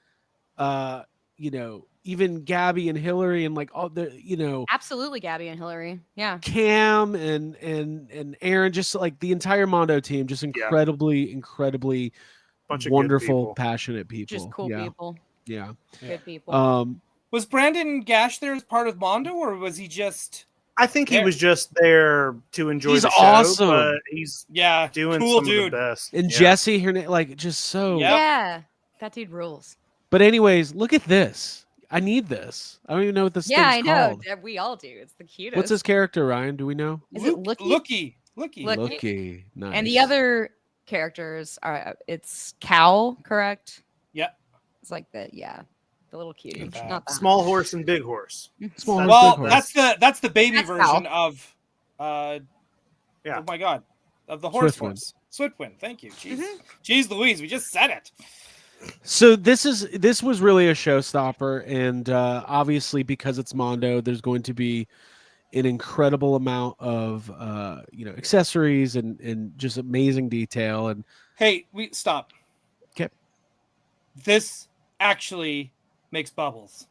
Even Gabby and Hillary and like all the, absolutely Gabby and Hillary. Yeah. Cam and Aaron, just like the entire Mondo team, just incredibly Bunch of wonderful, passionate people. Just cool people. Yeah. Good people. Was Brandon Gash there as part of Mondo, or was he just? I think he was just there to enjoy the show. Awesome. But he's doing cool some dude. of the best. And Jesse here, like just so. Yeah, that dude rules. But anyways, look at this. I need this. I don't even know what this thing's called. Yeah, I know. We all do. It's the cutest. What's his character, Ryan? Do we know? Is it Looky? Looky. Nice. And the other characters are it's Cow, correct? Yeah. It's like the little cutie. Not that. Small horse and big horse. Small horse, big horse. That's the baby That's version Cow. of oh my god. Of the horse horse. Swiftwind. Thank you. Jeez Louise, we just said it. So this was really a showstopper, and obviously because it's Mondo, there's going to be an incredible amount of accessories and just amazing detail. And hey, we stop. Okay. This actually makes bubbles.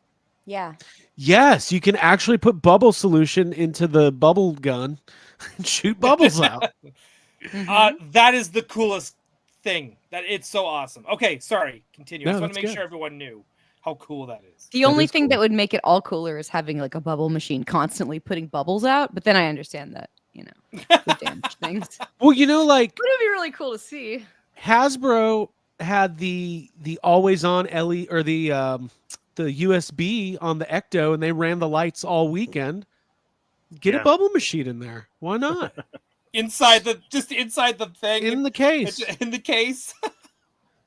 Yeah. Yes, you can actually put bubble solution into the bubble gun and shoot bubbles out. That is the coolest thing. That it's so awesome. Okay, sorry. Continue. I just want to make sure everyone knew how cool that is. The only thing that would make it all cooler is having like a bubble machine constantly putting bubbles out. But then I understand that, the damage things. Well, like it would be really cool to see. Hasbro had the always on LED or the USB on the Ecto, and they ran the lights all weekend. Get a bubble machine in there. Why not? inside the thing. In the case. In the case.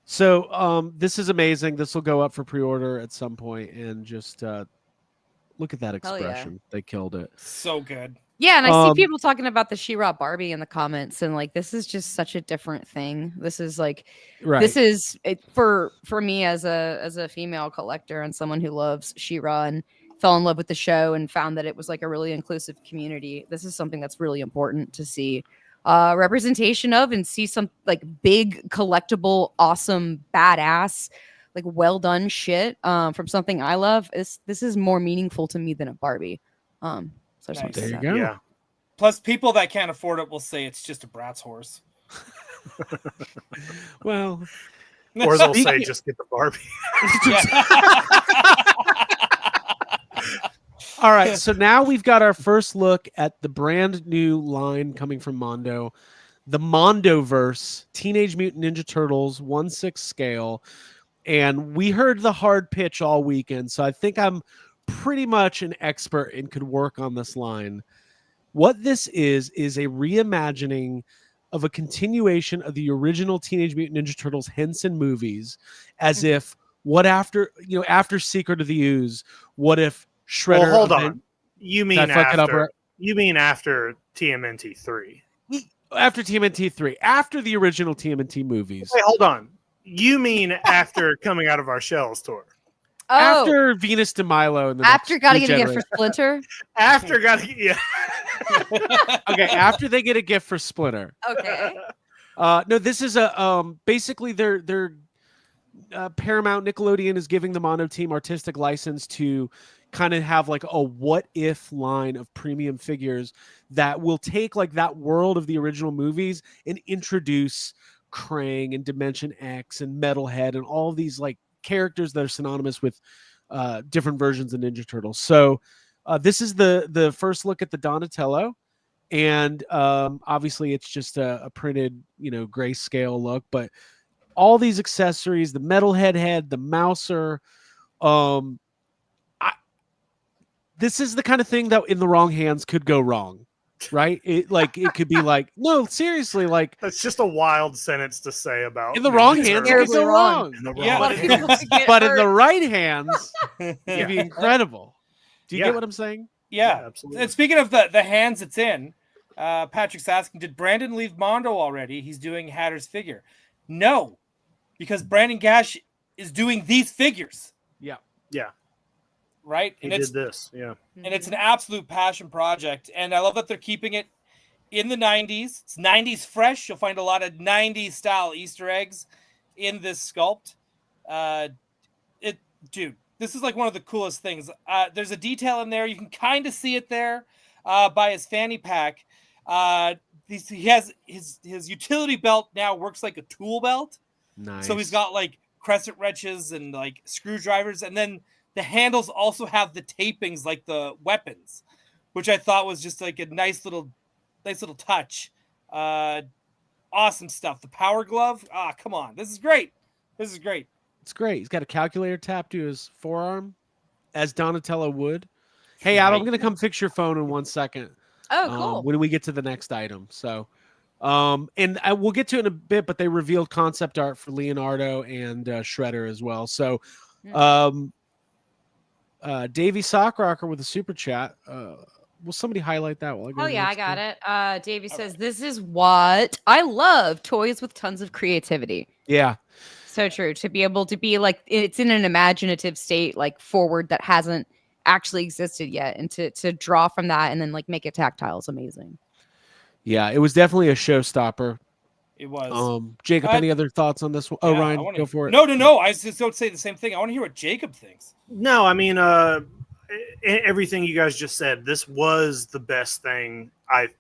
So this is amazing. This will go up for pre-order at some point, and just look at that expression. Yeah. They killed it. So good. Yeah, and I see people talking about the She-Ra Barbie in the comments, and like this is just such a different thing. This is like this is it for me as a female collector and someone who loves She-Ra and fell in love with the show and found that it was like a really inclusive community. This is something that's really important to see representation of and see some like big collectible, awesome, badass, like well done shit from something I love. This is more meaningful to me than a Barbie. So nice. There you go. Yeah. Plus, people that can't afford it will say it's just a Bratz horse. Well, or they'll say just get the Barbie. All right, so now we've got our first look at the brand new line coming from Mondo, the Mondoverse, Teenage Mutant Ninja Turtles 1/6 scale, and we heard the hard pitch all weekend, so I think I'm pretty much an expert and could work on this line. What this is a reimagining of a continuation of the original Teenage Mutant Ninja Turtles Henson movies, as if after Secret of the Ooze, what if Shredder? Well, hold on. You mean Did I fuck it up, after? right? You mean after TMNT 3? After TMNT 3, after the original TMNT movies. Wait, hold on. You mean after Coming Out of Our Shells tour? Oh, After Venus de Milo and the after Gotta Get a Gift Generation. for Splinter. After yeah. Okay, after they get a gift for Splinter. Okay. No, this is a basically their Paramount Nickelodeon is giving the Mondo team artistic license to kind of have like a what if line of premium figures that will take like that world of the original movies and introduce Krang and Dimension X and Metalhead and all of these like characters that are synonymous with different versions of Ninja Turtles. So this is the first look at the Donatello, and obviously it's just a printed, grayscale look, but all these accessories, the Metalhead head, the Mouser, this is the kind of thing that in the wrong hands could go wrong, right? It could be like, no, seriously, like That's just a wild sentence to say about in the wrong Ninja hands, it Turtles. could go Terribly wrong. wrong. In the Yeah. wrong A lot of people hands. could get But in hurt. the right hands, it'd be Yeah. incredible. Do you Yeah. get what I'm saying? Yeah. absolutely. And speaking of the hands it's in, Patrick's asking, did Brandon leave Mondo already? He's doing Hatter's figure. No, because Brandon Gash is doing these figures, Yeah. Yeah, right? he And did this. Yeah, and it's an absolute passion project. And I love that they're keeping it in the 90s. It's 90s fresh. You'll find a lot of 90s style Easter eggs in this sculpt. Dude, this is like one of the coolest things. There's a detail in there. You can kind of see it there by his fanny pack. He has his utility belt now works like a tool belt. Nice. So he's got like crescent wrenches and like screwdrivers, and then the handles also have the tapings like the weapons, which I thought was just like a nice little touch. Awesome stuff. The power glove. Come on. This is great. It's great. It's great. He's got a calculator tapped to his forearm, as Donatello would. Hey, Adam, I'm going to come fix your phone in 1 second. Oh, cool. When we get to the next item. So, and we'll get to it in a bit, but they revealed concept art for Leonardo and Shredder as well. So, Davey Sockrocker with a super chat. Will somebody highlight that? While I go Oh to the yeah, I next got one? it. Davey says, "This is what I love: toys with tons of creativity." Yeah. So true. To be able to be like, it's in an imaginative state, like forward, that hasn't actually existed yet, and to draw from that and then like make it tactile is amazing. Yeah, it was definitely a showstopper. It was. Jacob, any other thoughts on this one? Oh, Yeah, Ryan, go for it. No. I just don't say the same thing. I want to hear what Jacob thinks. no, I mean, everything you guys just said. This was the best thing.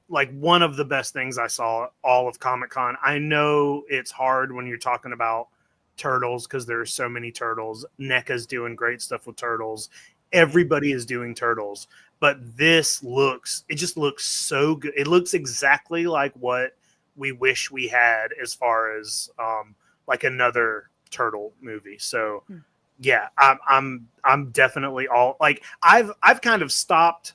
One of the best things I saw all of Comic-Con. I know it's hard when you're talking about turtles because there's so many turtles. NECA's doing great stuff with turtles. Everybody is doing turtles, but it just looks so good. It looks exactly like what we wish we had as far as like another turtle movie. So yeah, I'm definitely all like I've kind of stopped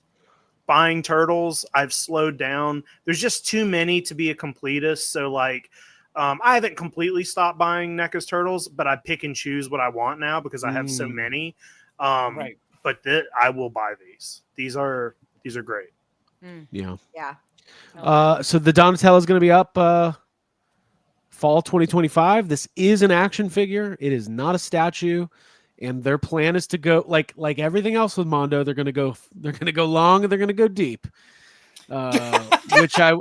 buying turtles. I've slowed down. There's just too many to be a completist. So like I haven't completely stopped buying NECA's turtles, but I pick and choose what I want now because I have so many. Right. But I will buy these. These are great. Yeah. Yeah. So the Donatello is going to be up fall 2025. This is an action figure. It is not a statue, and their plan is to go like everything else with Mondo. They're going to go long and they're going to go deep, which I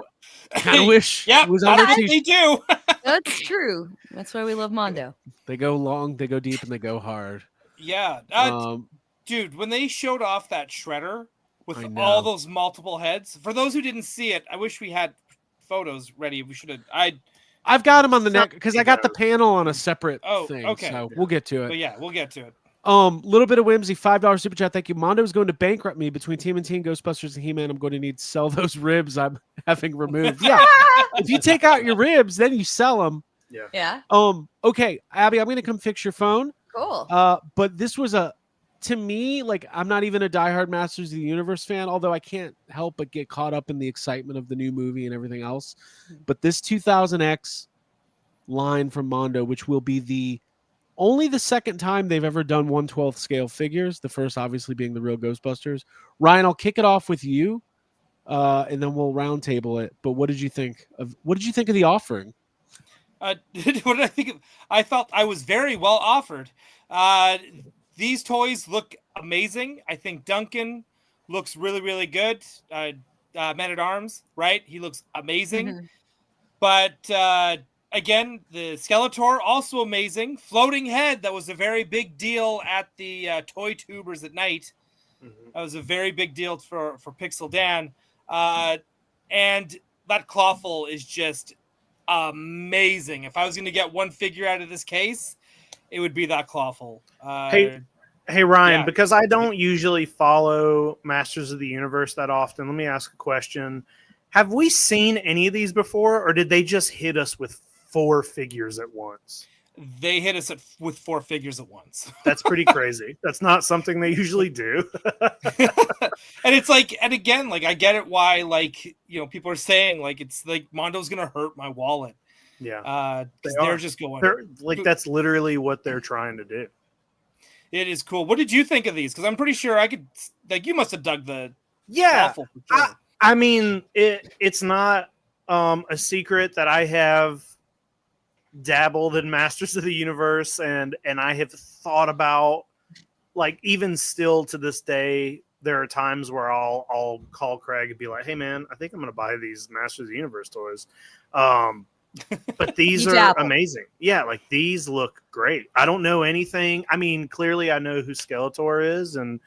kind of wish was on their they do. That's true. That's why we love Mondo. They go long, they go deep, and they go hard. Yeah. Dude, when they showed off that Shredder with I know. all those multiple heads, for those who didn't see it, I wish we had photos ready. We should have. I've got him on the neck because I got the panel on a separate Oh, thing. okay. So we'll get to it. But yeah, we'll get to it. Little bit of whimsy, $5 super chat. Thank you. Mondo is going to bankrupt me between TMNT and Ghostbusters and He-Man. I'm going to need to sell those ribs I'm having removed. Yeah. If you take out your ribs, then you sell them. Yeah. Okay, Abby, I'm going to come fix your phone. Cool. But this was a to me, like, I'm not even a diehard Masters of the Universe fan, although I can't help but get caught up in the excitement of the new movie and everything else. But this 2000X line from Mondo, which will be only the second time they've ever done 1/12 scale figures, the first obviously being the real Ghostbusters. Ryan, I'll kick it off with you, and then we'll roundtable it. But what did you think of the offering? What did I think of? I felt I was very well offered. These toys look amazing. I think Duncan looks really, really good. Man-at-Arms, right? He looks amazing. Mhm. But again, the Skeletor, also amazing. Floating head, that was a very big deal at the Toy Tubers at night. Mhm. That was a very big deal for Pixel Dan. And that Clawful is just amazing. If I was going to get one figure out of this case, it would be that Clawful. Hey Ryan, Yeah. because I don't usually follow Masters of the Universe that often, let me ask a question. Have we seen any of these before, or did they just hit us with 4 figures at once? They hit us with 4 figures at once. That's pretty crazy. That's not something they usually do. And it's like, and again, like, I get it why, like, you know, people are saying, like, it's like Mondo's going to hurt my wallet. Yeah. Because They they're are. just going. They're, like, that's literally what they're trying to do. It is cool. What did you think of these? Because I'm pretty sure I could, like, you must have dug the Yeah. Clawful for sure. I mean, it's not a secret that I have dabbled in Masters of the Universe, and I have thought about, like, even still to this day, there are times where I'll call Craig and be like, "Hey man, I think I'm gonna buy these Masters of the Universe toys." But these You are dabble. amazing. Yeah, like, these look great. I don't know anything. I mean, clearly I know who Skeletor is and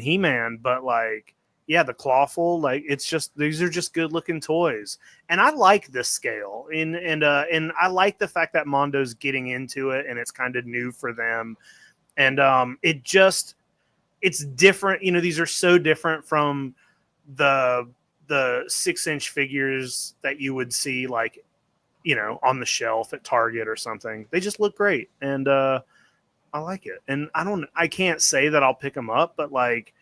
He-Man, but, like, yeah, the Clawful, like, it's just, these are just good looking toys. And I like this scale. And I like the fact that Mondo's getting into it and it's kind of new for them. And it's different. You know, these are so different from the 6-inch figures that you would see, like, you know, on the shelf at Target or something. They just look great. And I like it. And I can't say that I'll pick them up, but, like,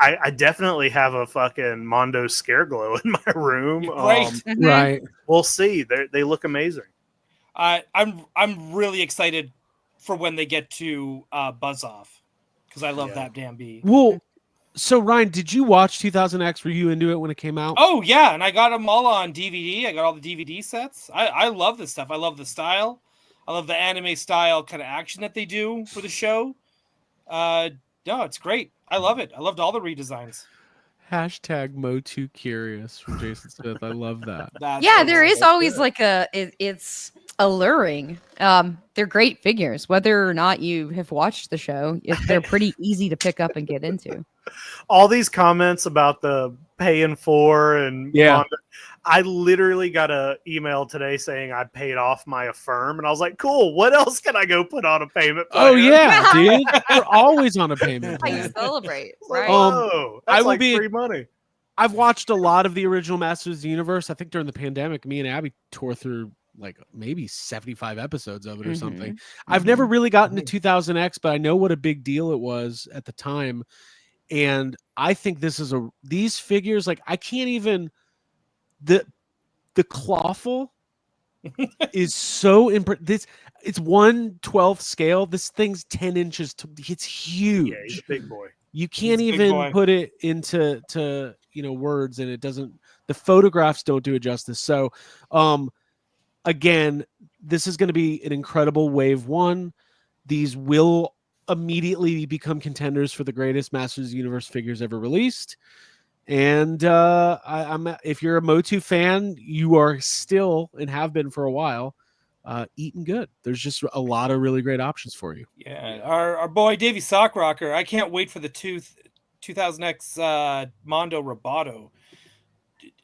I definitely have a fucking Mondo Scareglow in my room. Right. Mhm. Right. We'll see. They look amazing. I'm really excited for when they get to Buzz Off, because I love Yeah. that damn bee. Well, so Ryan, did you watch 2000X? Were you into it when it came out? Oh yeah, and I got them all on DVD. I got all the DVD sets. I love this stuff. I love the style. I love the anime style kind of action that they do for the show. No, it's great. I love it. I loved all the redesigns. Hashtag MOTU curious from Jason Smith. I love that. That's Yeah, so there cool. is always like it's alluring. They're great figures, whether or not you have watched the show. They're pretty easy to pick up and get into. All these comments about the paying for and Yeah. Mondo, I literally got an email today saying I paid off my Affirm, and I was like, cool, what else can I go put on a payment plan? Oh yeah, dude. We're always on a payment How you plan. celebrate, It's like, right? whoa, that's I will like be- free money. I've watched a lot of the original Masters of the Universe. I think during the pandemic, me and Abby tore through like maybe 75 episodes of it or something. I've never really gotten to 2000X, but I know what a big deal it was at the time. And I think these figures, like, I can't even, the Clawful is so it's 1/12 scale. This thing's 10 inches. It's huge. Yeah, he's a big boy. You can't He's a big even boy. put it into words, and it doesn't, the photographs don't do it justice. So again, this is going to be an incredible wave one. These will immediately become contenders for the greatest Masters of the Universe figures ever released. And I'm if you're a MOTU fan, you are still, and have been for a while, eating good. There's just a lot of really great options for you. Yeah, our boy Davey Sockrocker. I can't wait for the 2000X Mondo Roboto.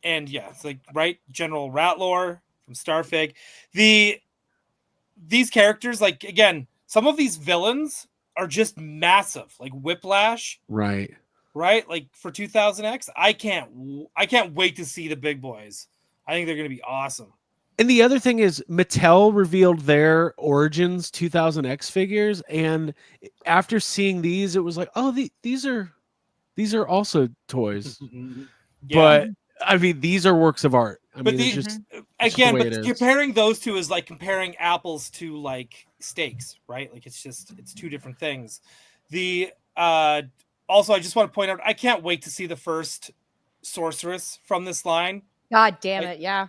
And yeah, it's like, right, General Ratlore from Starfig. These characters, like, again, some of these villains are just massive, like Whiplash, Right. right? Like for 2000X, I can't wait to see the big boys. I think they're going to be awesome. And the other thing is Mattel revealed their Origins 2000X figures, and after seeing these, it was like, oh, these are also toys. But I mean, these are works of art. I mean, it's just again, the way but it is. comparing those two is like comparing apples to like steaks, right? Like it's two different things. The also, I just want to point out, I can't wait to see the first sorceress from this line. God damn it, yeah.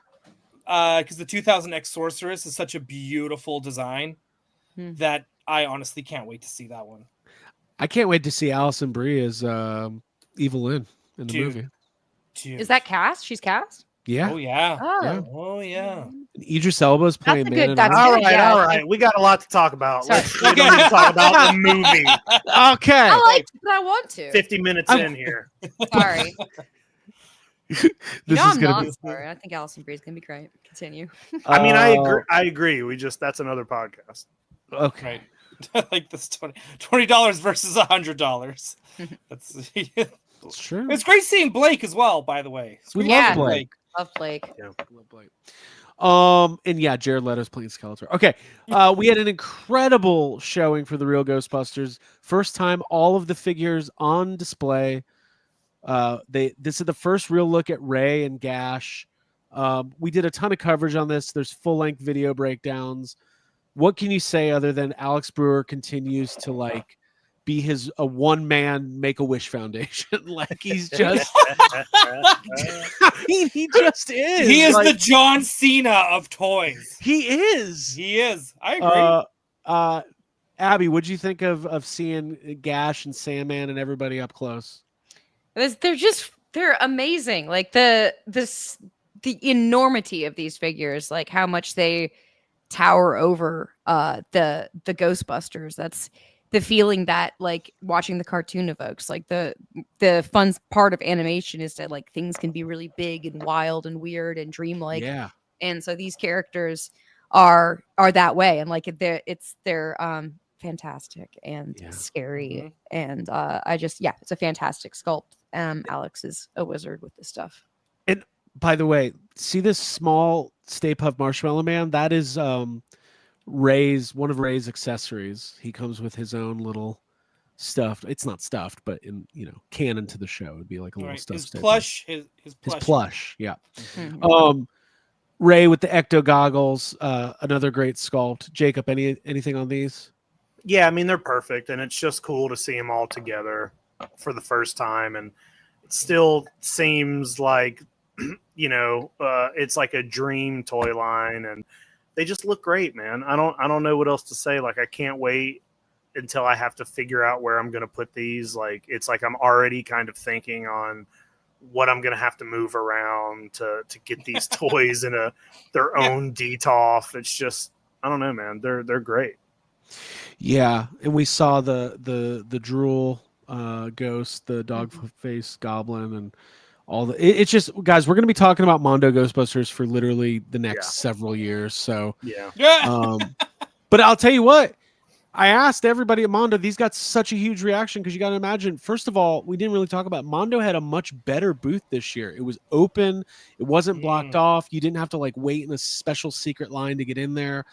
Because the 2000X Sorceress is such a beautiful design that I honestly can't wait to see that one. I can't wait to see Alison Brie as Evil Lynn in the movie. Is that cast? She's cast? Yeah. Oh yeah. Oh, Yeah. Oh yeah. Idris Elba's playing That's a good- Man. that's All good, right, yeah. all right. We got a lot to talk about. Sorry. We don't need to talk about the movie. Okay. I like it, but I want to. 50 minutes in here. Sorry. This No, is I'm gonna not be. sorry. I think Alison Brie is gonna be great. Continue. I mean, I agree. I agree. That's another podcast. Okay. Right. Like this $20 versus $100. That's It's true. it's great seeing Blake as well, by the way. It's We great love Yeah. seeing Blake. Love Blake. Love Blake. And yeah, Jared Leto's playing Skeletor. Okay. We had an incredible showing for the Real Ghostbusters. First time all of the figures on display. This is the first real look at Ray and Gash. We did a ton of coverage on this. There's full-length video breakdowns. What can you say other than Alex Brewer continues to like be a one-man Make-A-Wish Foundation? Like he's just I mean, he just is. He is like, the John Cena of toys. he is. He is. I agree. Abby, what'd you think of seeing Gash and Sandman and everybody up close? They're amazing. Like the enormity of these figures, like how much they tower over the Ghostbusters. That's the feeling that like watching the cartoon evokes. Like the fun part of animation is that like things can be really big and wild and weird and dreamlike. Yeah. And so these characters are that way, and like they're fantastic and scary, and it's a fantastic sculpt. Alex is a wizard with this stuff. And by the way, see this small Stay Puft Marshmallow Man? That is one of Ray's accessories. He comes with his own little stuffed. It's not stuffed, but in canon to the show, it'd be like a little stuffed. His plush, his plush, yeah. Mm-hmm. Ray with the ecto goggles, another great sculpt. Jacob, anything on these? Yeah, I mean, they're perfect, and it's just cool to see them all together for the first time. And it still seems like, it's like a dream toy line, and they just look great, man. I don't know what else to say. Like, I can't wait until I have to figure out where I'm going to put these. Like, it's like I'm already kind of thinking on what I'm going to have to move around to get these toys in their own DTOF. It's just, I don't know, man. They're great. Yeah, and we saw the drool ghost, the dog face goblin, and all it's just, guys, we're going to be talking about Mondo Ghostbusters for literally the next several years. So but I'll tell you what, I asked everybody at Mondo, these got such a huge reaction because you got to imagine, first of all, we didn't really talk about Mondo had a much better booth this year. It was open. It wasn't blocked off. You didn't have to like wait in a special secret line to get in there.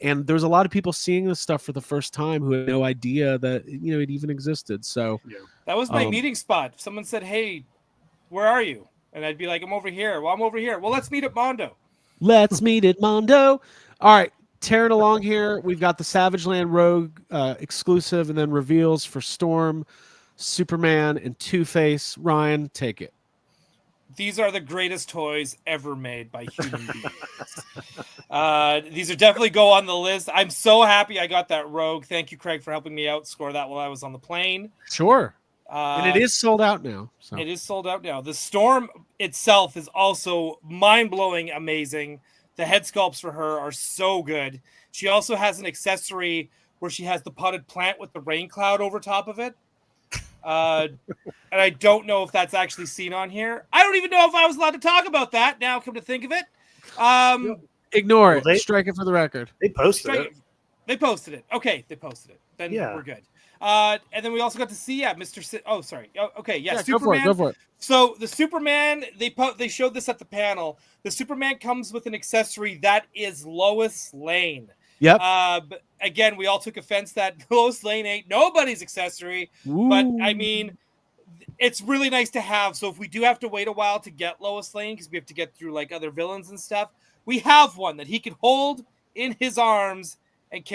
And there was a lot of people seeing this stuff for the first time who had no idea that, it even existed. So that was my meeting spot. If someone said, "Hey, where are you?" And I'd be like, "I'm over here." "Well, I'm over here." "Well, let's meet at Mondo." Let's meet at Mondo. All right. Tearing along here, we've got the Savage Land Rogue exclusive and then reveals for Storm, Superman, and Two-Face. Ryan, take it. These are the greatest toys ever made by human beings. These are definitely go on the list. I'm so happy I got that Rogue. Thank you, Craig, for helping me out score that while I was on the plane. Sure. And it is sold out now. So. It is sold out now. The Storm itself is also mind-blowing amazing. The head sculpts for her are so good. She also has an accessory where she has the potted plant with the rain cloud over top of it. And I don't know if that's actually seen on here. I don't even know if I was allowed to talk about that. Now, come to think of it, ignore it. Strike it for the record. They posted it. They posted it. Okay, they posted it. Then we're good. And then we also got to see Mr. Oh, sorry. Oh, okay, yeah, Superman. Go for it. So the Superman, they showed this at the panel. The Superman comes with an accessory that is Lois Lane. Yep. But again, we all took offense that Lois Lane ain't nobody's accessory. Ooh. But I mean, it's really nice to have. So if we do have to wait a while to get Lois Lane, because we have to get through like other villains and stuff, we have one that he can hold in his arms and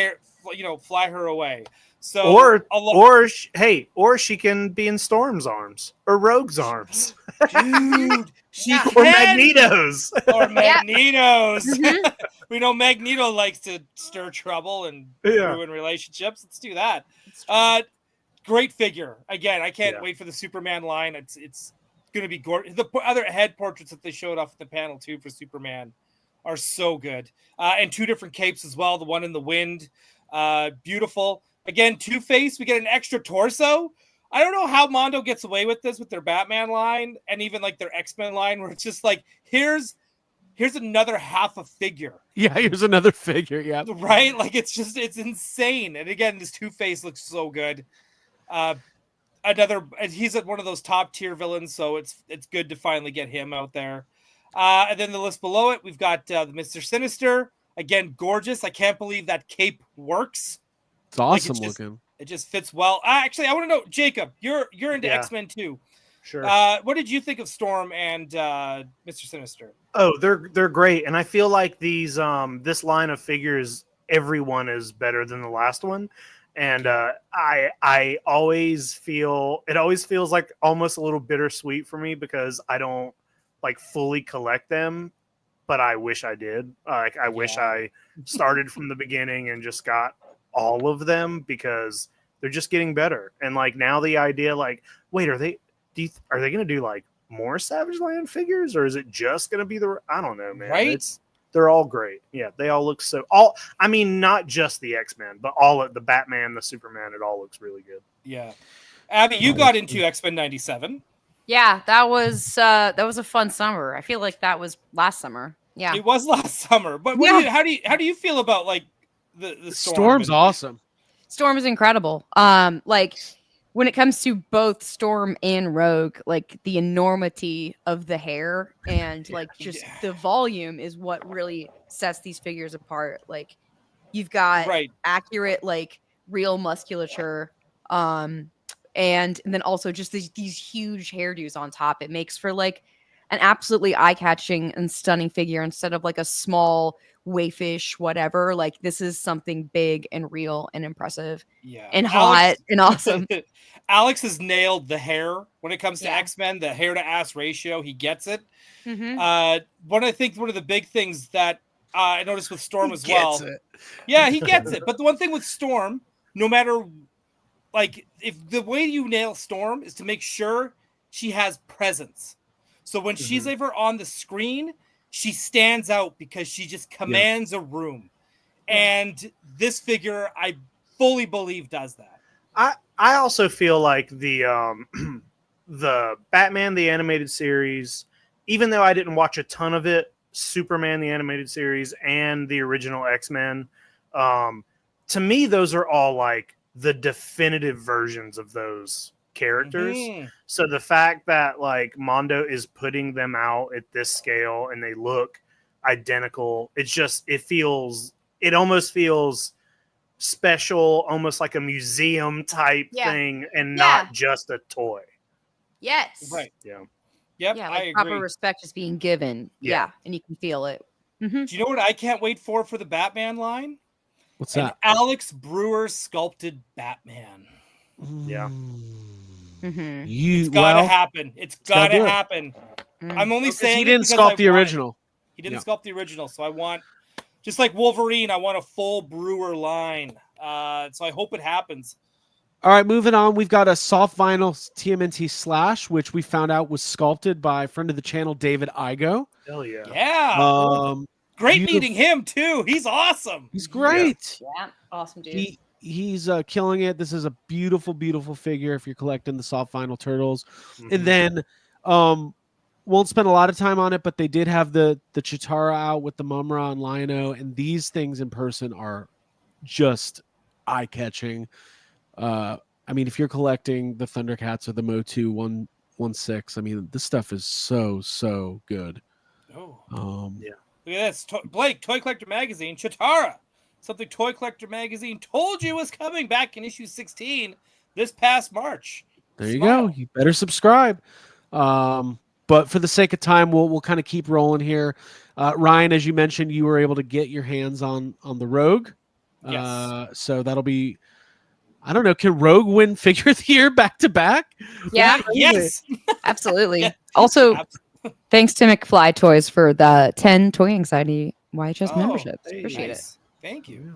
fly her away. So or she can be in Storm's arms or Rogue's arms, dude. Or Magneto's. Or Magneto's. We know Magneto likes to stir trouble and ruin relationships. Let's do that. Great figure. Again, I can't wait for the Superman line. It's going to be gorgeous. The other head portraits that they showed off at the panel too for Superman are so good. And 2 different capes as well. The one in the wind, beautiful. Again, Two-Face, we get an extra torso. I don't know how Mondo gets away with this with their Batman line and even like their X-Men line, where it's just like, here's another half a figure. Yeah, here's another figure. Yeah. Right? Like it's insane. And again, this Two-Face looks so good. He's one of those top tier villains, so it's good to finally get him out there. And then the list below it, we've got the Mr. Sinister. Again, gorgeous. I can't believe that cape works. It's awesome looking. It just fits well. Actually, I want to know, Jacob, you're into X-Men too. Sure. What did you think of Storm and Mr. Sinister? Oh, they're great, and I feel like these this line of figures, everyone is better than the last one, and I always feel it always feels like almost a little bittersweet for me because I don't like fully collect them, but I wish I did. I wish I started from the beginning and just got all of them because they're just getting better. And like now the idea, like, wait, are they going to do like more Savage Land figures, or is it just going to be I don't know, man. Right? They're all great. Yeah, they all look I mean, not just the X-Men, but all of the Batman, the Superman, it all looks really good. Yeah. Abby, you got into X-Men 97. Yeah, that was a fun summer. I feel like that was last summer. Yeah. It was last summer. But how do you feel about like the Storm's awesome. Storm is incredible. Like when it comes to both Storm and Rogue, like the enormity of the hair and like just the volume is what really sets these figures apart. Like you've got accurate, like real musculature, and then also just these huge hairdos on top. It makes for like an absolutely eye-catching and stunning figure instead of like a small waifish whatever. Like this is something big and real and impressive and hot and awesome. Alex has nailed the hair when it comes to X-Men. The hair to ass ratio, he gets it. One of the big things that I noticed with Storm as well. Yeah, he gets it. But the one thing with Storm, no matter like if the way you nail Storm is to make sure she has presence. So when she's ever on the screen, she stands out because she just commands a room. And this figure, I fully believe, does that. I also feel like the Batman, the animated series, even though I didn't watch a ton of it, Superman, the animated series, and the original X-Men, to me, those are all like the definitive versions of those characters. So the fact that like Mondo is putting them out at this scale and they look identical, it almost feels special, almost like a museum type thing and not just a toy. Yes. Right. Yeah. Yep. Yeah, I like agree. proper respect is being given. Yeah. And you can feel it. Do you know what I can't wait for the Batman line? What's that? Alex Brewer sculpted Batman. Yeah. It's gotta happen. It's gotta happen. I'm only saying he didn't sculpt the original. He didn't sculpt the original, so I want, just like Wolverine, I want a full Brewer line. So I hope it happens. All right, moving on. We've got a soft vinyl TMNT Slash, which we found out was sculpted by a friend of the channel, David Igo. Hell yeah. Yeah. Great meeting him too. He's awesome. He's great. Yeah. Awesome dude. He's killing it. This is a beautiful, beautiful figure if you're collecting the soft vinyl turtles. And then won't spend a lot of time on it, but they did have the Chitara out with the Mumra and Lion-O, and these things in person are just eye-catching. I mean, if you're collecting the Thundercats or the MOTU 116, I mean, this stuff is so good. Oh, Yeah. look at this. Blake, Toy Collector Magazine, Chitara. Something Toy Collector Magazine told you was coming back in issue 16 this past March. There you Smile. go. You better subscribe. But for the sake of time, we'll kind of keep rolling here. Ryan, as you mentioned, you were able to get your hands on the Rogue. Yes. So that'll be, I don't know, can Rogue win Figure of the Year back to back? Yeah, Yes. absolutely. Yeah. Also, Absolutely. thanks to McFly Toys for the 10 Toy Anxiety YHS Oh, memberships. hey, Appreciate Nice. Thank you.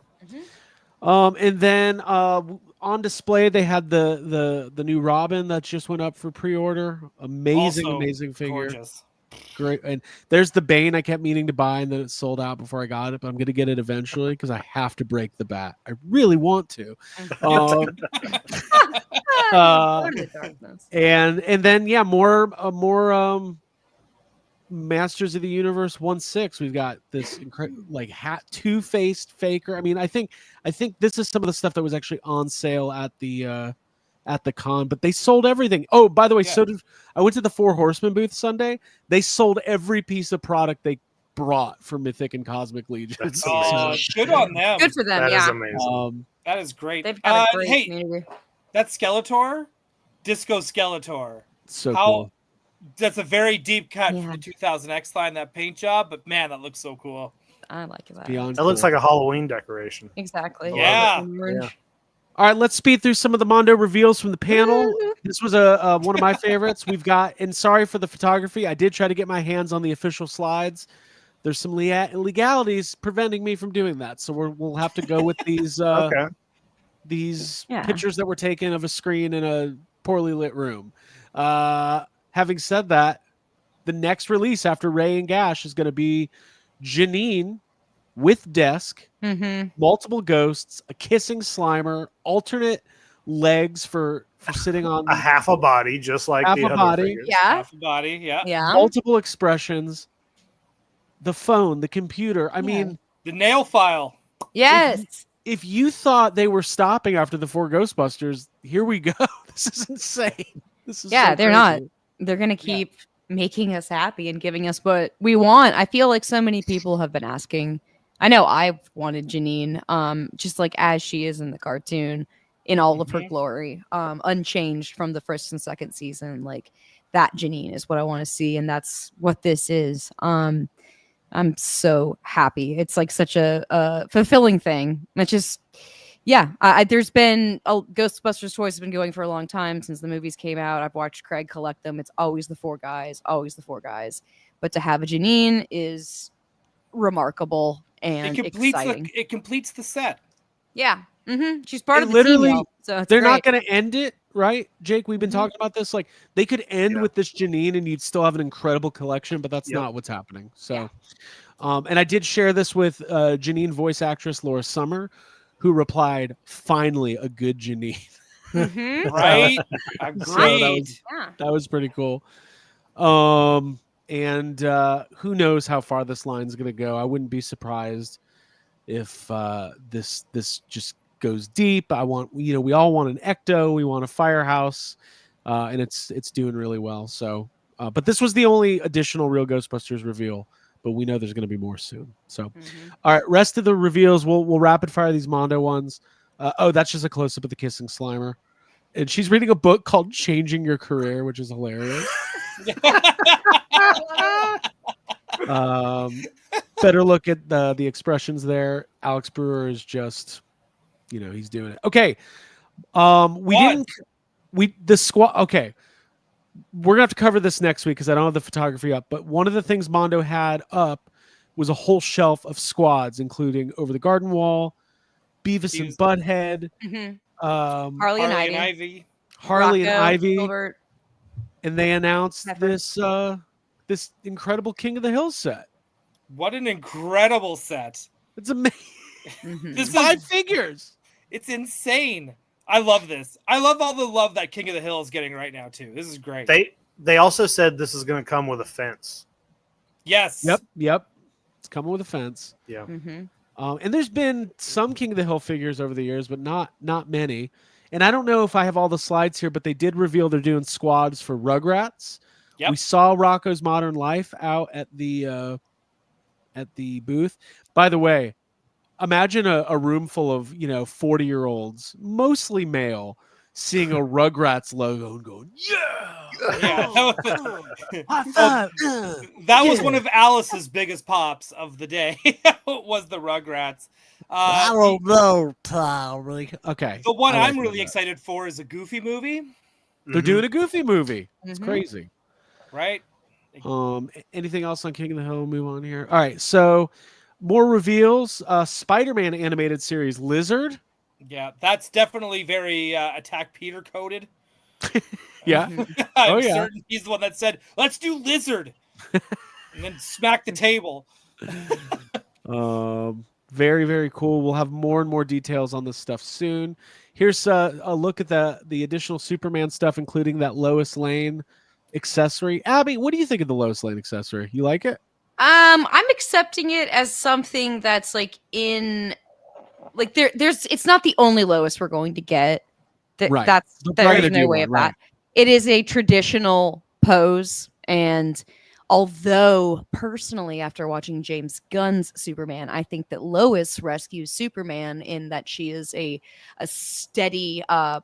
And then on display they had the new Robin that just went up for pre-order. Amazing Also figure. Gorgeous. Great. And there's the Bane I kept meaning to buy, and then it sold out before I got it, but I'm gonna get it eventually because I have to break the bat. I really want to. And then yeah, more Masters of the Universe 1/6. We've got this like two-faced faker. I mean, I think this is some of the stuff that was actually on sale at the con, but they sold everything. Oh, by the way, Yeah. so did I went to the Four Horsemen booth Sunday. They sold every piece of product they brought for Mythic and Cosmic Legion. That's So, amazing. Good on them. Good for them, That is yeah. amazing. That is great. They've got a great hey, community. that Skeletor, Disco Skeletor. so How cool. that's a very deep cut Yeah. for the 2000X line, that paint job, but man, that looks so cool. I like that. Beyond That looks cool. like a Halloween decoration. Exactly. Yeah. Orange. All right, let's speed through some of the Mondo reveals from the panel. This was one of my favorites. We've got, and sorry for the photography, I did try to get my hands on the official slides. There's some legalities preventing me from doing that, so we'll have to go with these Okay. these Yeah. pictures that were taken of a screen in a poorly lit room. Having said that, the next release after Ray and Gash is going to be Janine with Desk, multiple ghosts, a kissing Slimer, alternate legs for sitting on A half a body, just like Half the a other body. figures. Yeah. Half a body, yeah. Yeah. multiple expressions, the phone, the computer. I Yeah. mean, The nail file. Yes. if you thought they were stopping after the 4 Ghostbusters, here we go. This is insane. This is Yeah, so they're not. crazy. They're going to keep making us happy and giving us what we want. I feel like so many people have been asking. I know I've wanted Janine, just like as she is in the cartoon, in all of her glory, unchanged from the first and second season. Like that Janine is what I want to see, and that's what this is. I'm so happy. It's like such a fulfilling thing. It's just, yeah. There's been Ghostbusters toys have been going for a long time since the movies came out. I've watched Craig collect them. It's always the 4 guys, always the 4 guys. But to have a Janine is remarkable and exciting. It completes the set. Yeah. She's part And of the team. literally, Now, so it's They're great. not going to end it, right, Jake? We've been talking about this. Like they could end with this Janine, and you'd still have an incredible collection, but that's not what's happening. So, and I did share this with Janine voice actress Laura Summer, who replied, "Finally, a good Janine." Right? So that was pretty cool. And who knows how far this line's going to go? I wouldn't be surprised if this just goes deep. We all want an Ecto, we want a Firehouse, and it's doing really well. So, but this was the only additional Real Ghostbusters reveal, but we know there's going to be more soon. So, all right, rest of the reveals we'll rapid fire these Mondo ones. That's just a close up of the kissing Slimer, and she's reading a book called "Changing Your Career," which is hilarious. Better look at the expressions there. Alex Brewer is just, he's doing it. Okay. The squad. Okay. We're gonna have to cover this next week because I don't have the photography up. But one of the things Mondo had up was a whole shelf of squads, including Over the Garden Wall, Beavis and Butthead, Harley and Ivy. Harley and Rocco, Ivy, Gilbert. and they announced Pepper. this incredible King of the Hill set. What an incredible set. It's amazing. This 5 figures. It's insane. I love this. I love all the love that King of the Hill is getting right now too. This is great. They also said this is going to come with a fence. Yes. Yep. It's coming with a fence. Yeah. And there's been some King of the Hill figures over the years, but not many. And I don't know if I have all the slides here, but they did reveal they're doing squads for Rugrats. Yep. We saw Rocco's Modern Life out at the booth. By the way, imagine a room full of 40-year-olds, mostly male, seeing a Rugrats logo and going, Yeah, that was one of Alice's biggest pops of the day. Was the Rugrats. I don't know, Tommy. Okay. The one I like I'm really that. excited for is a Goofy movie, They're doing a Goofy movie. It's Mhm. crazy. right? Anything else on King of the Hill? Move on here. All right. So more reveals. Spider-Man animated series Lizard. Yeah, that's definitely very Attack Peter coded. Yeah. I'm Oh, yeah. certain he's the one that said, "Let's do Lizard," and then smack the table. Very, very cool. We'll have more and more details on this stuff soon. Here's a look at the additional Superman stuff, including that Lois Lane accessory. Abby, what do you think of the Lois Lane accessory? You like it? I'm accepting it as something that's like in like there's it's not the only Lois we're going to get. Right. That's They're probably there's gonna no do way one, of right. that. It is a traditional pose, and although personally after watching James Gunn's Superman, I think that Lois rescues Superman in that she is a steady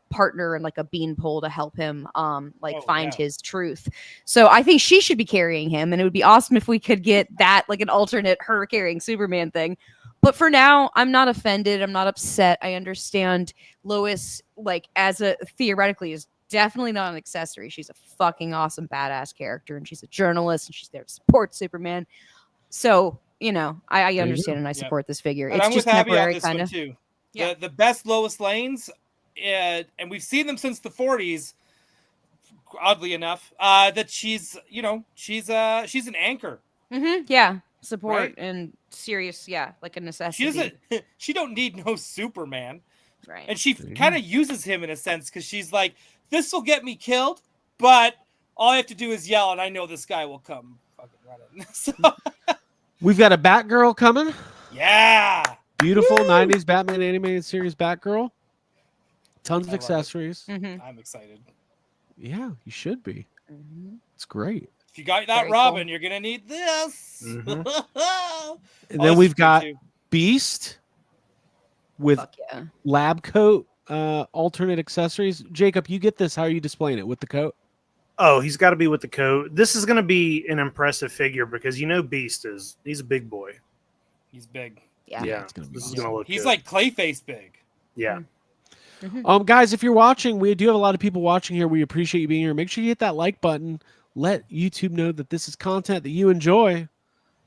partner and like a beanpole to help him find Yeah. his truth. So I think she should be carrying him, and it would be awesome if we could get that like an alternate her carrying Superman thing. But for now, I'm not offended. I'm not upset. I understand Lois, like as a theoretically, is definitely not an accessory. She's a fucking awesome badass character, and she's a journalist, and she's there to support Superman. So I you understand and I Yeah. support this figure. And It's I'm just with Abby on temporary, this kind one of. too. Yeah. The best Lois Lanes, and we've seen them since the 40s. Oddly enough, that she's an anchor. Yeah, support Right. and serious. Yeah, like a She necessity. doesn't. She don't need no Superman. Right. And she There you kind of uses him in a sense because she's like, this will get me killed, but all I have to do is yell, and I know this guy will come fucking running. So, We've got a Batgirl coming. yeah. Beautiful 90s Batman animated series Batgirl. Tons of I love it. accessories. Mhm. I'm excited. Yeah, you should be. Mhm. It's great. If you got that Very Robin, cool. you're gonna need this. And Oh, then this we've is good got too. Beast with Fuck yeah. lab coat alternate accessories. Jacob, you get this. How are you displaying it with the coat? Oh, he's got to be with the coat. This is going to be an impressive figure because Beast he's a big boy. He's big. Yeah. Yeah, it's gonna be this is awesome. going to look He's good. like Clayface big. yeah. Guys, if you're watching, we do have a lot of people watching here. We appreciate you being here. Make sure you hit that like button. Let YouTube know that this is content that you enjoy.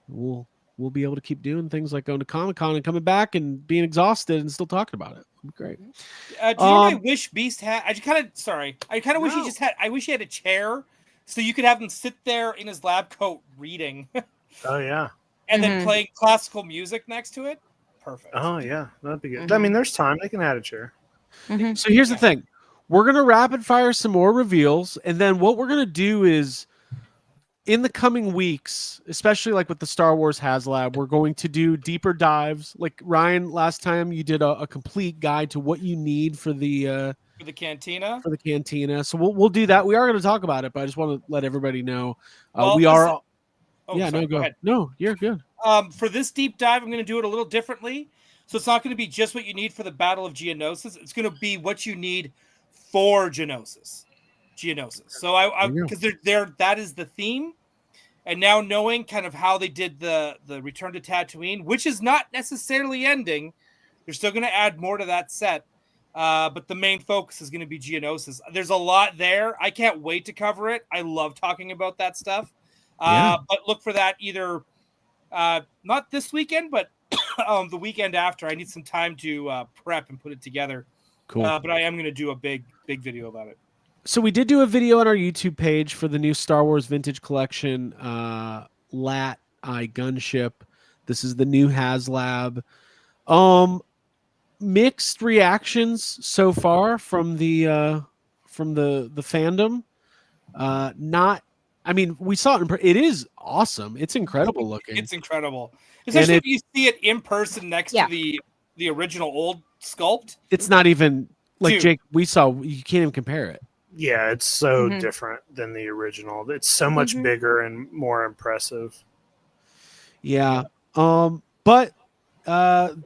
We'll be able to keep doing things like going to Comic-Con and coming back and being exhausted and still talking about it. It'll be great. Do you know what I Um, wish Beast had? I kind of wish he No. just had. I wish he had a chair so you could have him sit there in his lab coat reading, Oh yeah. and then Mhm. playing classical music next to it. Perfect. Oh yeah. That'd be good. I mean, there's time. They can add a chair. Mhm. So here's the thing. We're going to rapid fire some more reveals. And then what we're going to do is in the coming weeks, especially like with the Star Wars HasLab, we're going to do deeper dives. Like Ryan, last time you did a complete guide to what you need for the For the cantina. cantina. So we'll do that. We are going to talk about it, but I just want to let everybody know Well, we listen- are. Oh, Yeah, sorry, no, go ahead. No, you're good. For this deep dive, I'm going to do it a little differently. So it's not going to be just what you need for the Battle of Geonosis. It's going to be what you need for Geonosis. So I There you go. because they're that is the theme. And now knowing kind of how they did the Return to Tatooine, which is not necessarily ending, they're still going to add more to that set. But the main focus is going to be Geonosis. There's a lot there. I can't wait to cover it. I love talking about that stuff. Yeah. But look for that either not this weekend, but the weekend after. I need some time to prep and put it together. Cool. But I am going to do a big video about it. So we did do a video on our YouTube page for the new Star Wars Vintage Collection Lat Eye Gunship. This is the new HasLab. Mixed reactions so far from the fandom. I mean, we saw it. It is awesome. It's incredible looking. It's incredible, especially it- if you see it in person next Yeah. to the original old sculpt. It's not even Like Dude. Jake, we saw, you can't even compare it. Yeah, it's so Mhm. different than the original. It's so much Mhm. bigger and more impressive. Yeah. But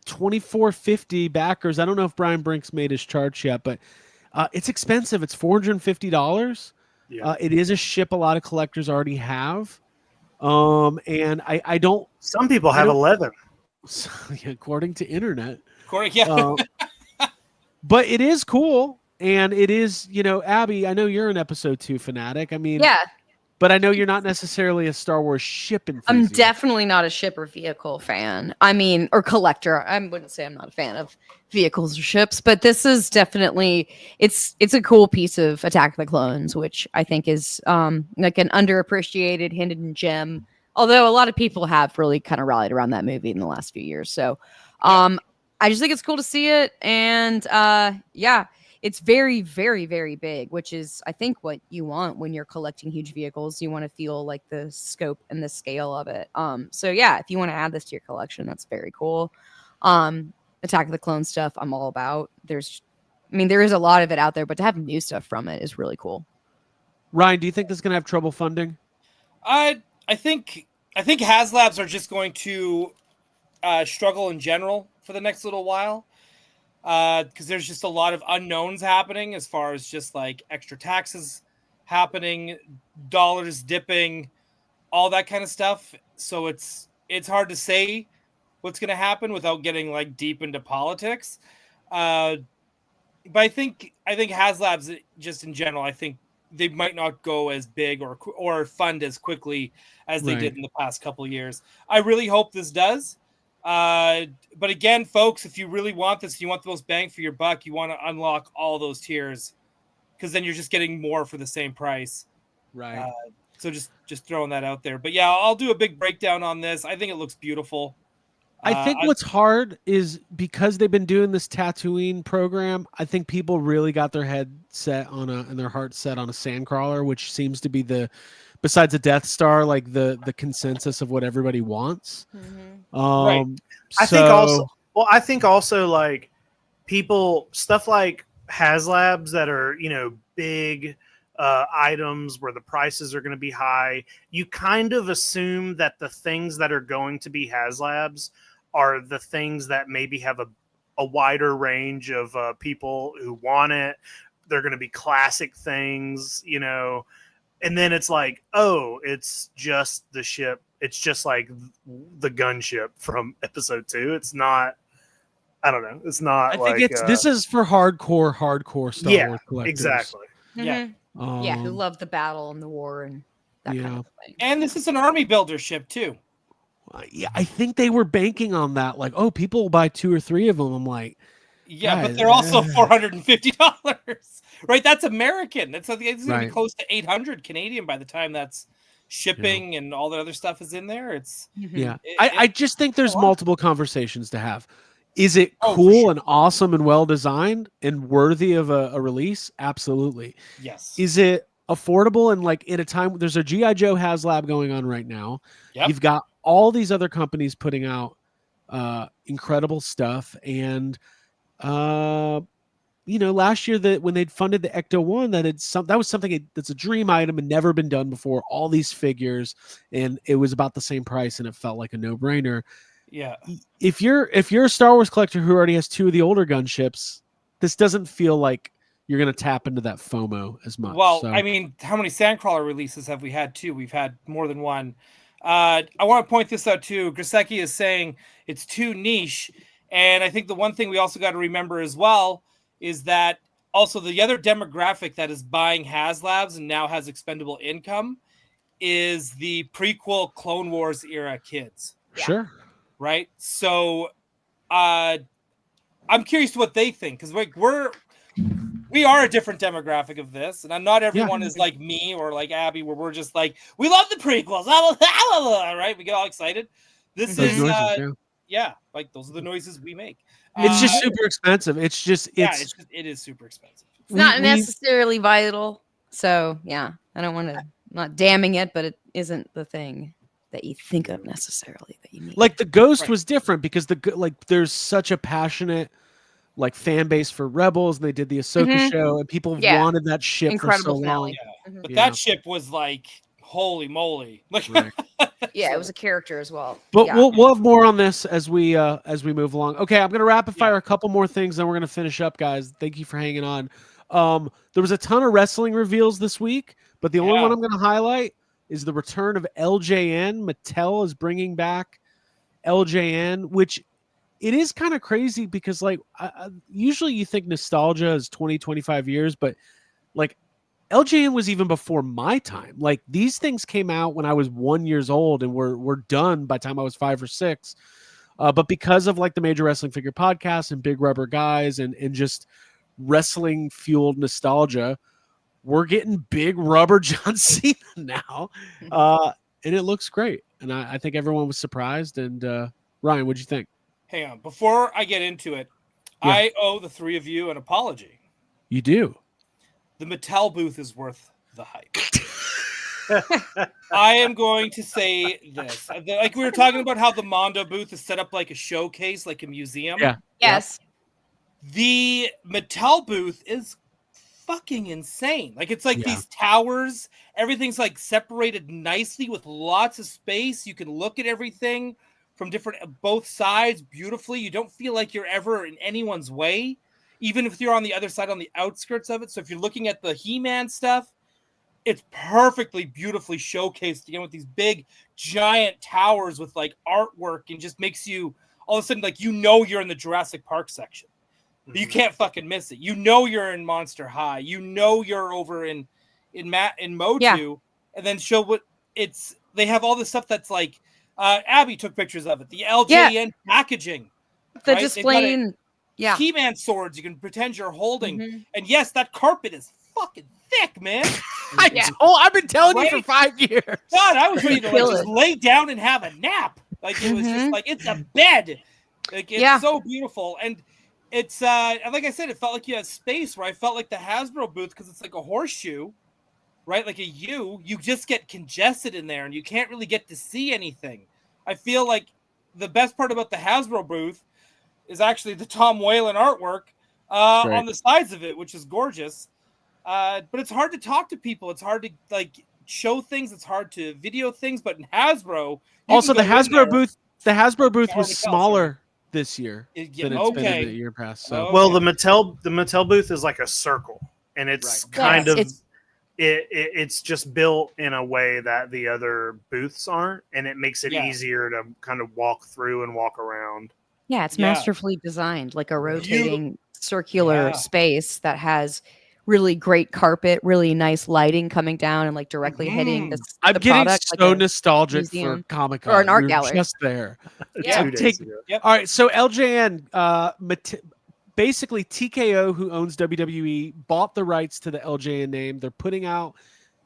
2450 backers. I don't know if Brian Brink's made his charge yet, but it's expensive. It's $450. Yeah. It is a ship a lot of collectors already have. And I don't, Some people I have don't- 11. according to internet. Correct. Yeah. But it is cool. And it is, Abby, I know you're an episode 2 fanatic. I mean, Yeah, but I know you're not necessarily a Star Wars ship I'm enthusiast. definitely not a ship or vehicle fan. I mean, or collector. I wouldn't say I'm not a fan of vehicles or ships, but this is definitely it's a cool piece of Attack of the Clones, which I think is like an underappreciated hidden gem. Although a lot of people have really kind of rallied around that movie in the last few years. So I just think it's cool to see it. And yeah, it's very, very, very big, which is, I think, what you want when you're collecting huge vehicles. You want to feel like the scope and the scale of it. So yeah, if you want to add this to your collection, that's very cool. Attack of the Clone stuff, I'm all about. There is a lot of it out there, but to have new stuff from it is really cool. Ryan, do you think this is going to have trouble funding? I think HasLabs are just going to struggle in general for the next little while. Because there's just a lot of unknowns happening as far as just like extra taxes happening, dollars dipping, all that kind of stuff. So it's hard to say what's going to happen without getting like deep into politics. But I think HasLabs just in general, I think they might not go as big or fund as quickly as they did in the past couple of years. I really hope this does. But again, folks, if you really want this, you want the most bang for your buck, you want to unlock all those tiers, because then you're just getting more for the same price. Right. So just throwing that out there. But yeah, I'll do a big breakdown on this. I think it looks beautiful. I think what's hard is because they've been doing this Tatooine program, I think people really got their head set and their heart set on a sandcrawler, which seems to be besides a Death Star, like the consensus of what everybody wants. Right. I think also like people, stuff like HasLabs that are, big items where the prices are going to be high. You kind of assume that the things that are going to be HasLabs are the things that maybe have a wider range of people who want it. They're going to be classic things, and then it's like, oh, it's just the ship. It's just like the gunship from episode 2. It's not, I don't know. It's not I think this is for hardcore Star Wars collectors. Exactly. Yeah. Yeah, who love the battle and the war and that kind of thing. And this is an army builder ship too. Yeah, I think they were banking on that. Like, oh, people will buy 2 or 3 of them. I'm like, yeah, but they're also $450, right? That's American. It's going to be close to 800 Canadian by the time that's shipping and all the other stuff is in there. It's I just think there's multiple conversations to have. Is it cool and awesome and well designed and worthy of a release? Absolutely. Yes. Is it affordable and like in a time there's a G.I. Joe HasLab going on right now? Yep. You've got all these other companies putting out incredible stuff, and last year when they'd funded the Ecto-1, that was something that's a dream item and never been done before. All these figures, and it was about the same price, and it felt like a no-brainer. Yeah. If you're a Star Wars collector who already has 2 of the older gunships, this doesn't feel like you're going to tap into that FOMO as much. Well, so. I mean, how many Sandcrawler releases have we had too? We've had more than one. I want to point this out too. Grisecki is saying it's too niche. And I think the one thing we also got to remember as well is that also the other demographic that is buying HasLabs and now has expendable income is the prequel Clone Wars era kids. Sure. Right. So I'm curious what they think, because we are a different demographic of this, and not everyone is like me or like Abby, where we're just like, we love the prequels, right? We get all excited. This is like those are the noises we make. It's just super expensive. It is super expensive. It's not necessarily vital. So yeah, I don't want to, not damning it, but it isn't the thing that you think of necessarily that you need. Like the Ghost was different because there's such a passionate like fan base for Rebels, and they did the Ahsoka show, and people have Yeah. wanted that ship Incredible for so finale. long. But Yeah. that ship was like, holy moly! Like, Right. Yeah, it was a character as well. But yeah. we'll have more on this as we move along. Okay, I'm gonna rapid fire Yeah. a couple more things, then we're gonna finish up, guys. Thank you for hanging on. There was a ton of wrestling reveals this week, but the only Yeah. one I'm gonna highlight is the return of LJN. Mattel is bringing back LJN, which it is kind of crazy because like usually you think nostalgia is 20, 25 years, but like LJN was even before my time. Like these things came out when I was 1 year old and were done by the time I was 5 or 6. But because of like the Major Wrestling Figure Podcast and Big Rubber Guys and just wrestling fueled nostalgia, we're getting Big Rubber John Cena now. And it looks great. And I think everyone was surprised. And Ryan, what'd you think? hang on. Before I get into it, Yeah. I owe the three of you an apology. You do. The Mattel booth is worth the hype. I am going to say this. Like we were talking about how the Mondo booth is set up like a showcase, like a museum. Yeah. Yes. The Mattel booth is fucking insane. Like it's like Yeah. these towers, everything's like separated nicely with lots of space. You can look at everything from both sides beautifully. You don't feel like you're ever in anyone's way, even if you're on the other side, on the outskirts of it. So if you're looking at the He-Man stuff, it's perfectly, beautifully showcased again with these big, giant towers with like artwork, and just makes you all of a sudden like you're in the Jurassic Park section. But you can't fucking miss it. You're in Monster High. You're over in MOTU, Yeah. and then show what it's. They have all this stuff that's like. Abby took pictures of it. The LJN packaging, The right? displaying. Yeah. He-Man swords you can pretend you're holding, Mhm. and yes, that carpet is fucking thick, man. Yeah. I've been telling you for Right? 5 years. God, I was ready to like, Feel just it. lay down and have a nap. Like it was just Mhm. like it's a bed. Like it's Yeah. so beautiful, and it's like I said, it felt like you had space where I felt like the Hasbro booth because it's like a horseshoe, right? Like a U. You just get congested in there, and you can't really get to see anything. I feel like the best part about the Hasbro booth is actually the Tom Whalen artwork on the sides of it, which is gorgeous. But it's hard to talk to people. It's hard to like show things. It's hard to video things. But in Hasbro, you Also, can the go in Hasbro there- booth was Mattel, smaller this year Yeah, than it's been in okay. the year past. So Oh. Well, the Mattel booth is like a circle, and it's Right. kind Yes, of it's- it's just built in a way that the other booths aren't, and it makes it Yeah. easier to kind of walk through and walk around. Yeah, it's Yeah. masterfully designed, like a rotating circular Yeah. space that has really great carpet, really nice lighting coming down and like directly hitting the I'm the getting product, so like a nostalgic for museum Comic or Con an art gallery. Just there. Yeah. 2 Take- days ago. All right, so LJN, basically TKO, who owns WWE, bought the rights to the LJN name. They're putting out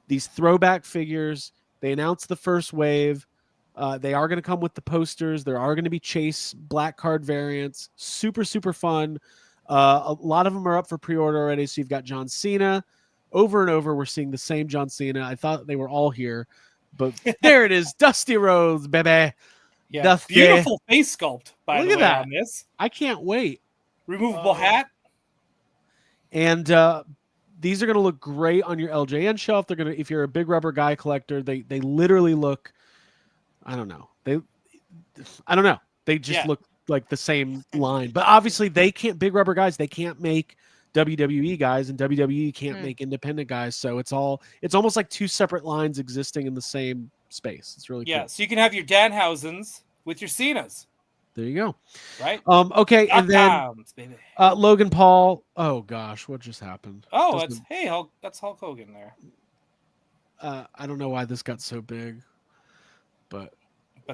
these throwback figures. They announced the first wave. They are going to come with the posters. There are going to be Chase black card variants. Super, super fun. A lot of them are up for pre-order already. So you've got John Cena. Over and over, we're seeing the same John Cena. I thought they were all here, but there it is. Dusty Rhodes, baby. Yeah, Dusty. beautiful face sculpt. By Look the at way, that. on this I can't wait. removable hat. And these are going to look great on your LJN shelf. They're going to, if you're a Big Rubber Guy collector, they literally look, I don't know. They just Yeah. look like the same line. But obviously they can't, Big Rubber Guys, they can't make WWE guys, and WWE can't make independent guys. So it's almost like two separate lines existing in the same space. It's really Yeah, cool. so you can have your Danhausens with your Cenas, There you go. right? Okay. And then Knockdowns, baby. Logan Paul. Oh gosh, what just happened? Oh, Doesn't- that's Hulk Hogan there. I don't know why this got so big, but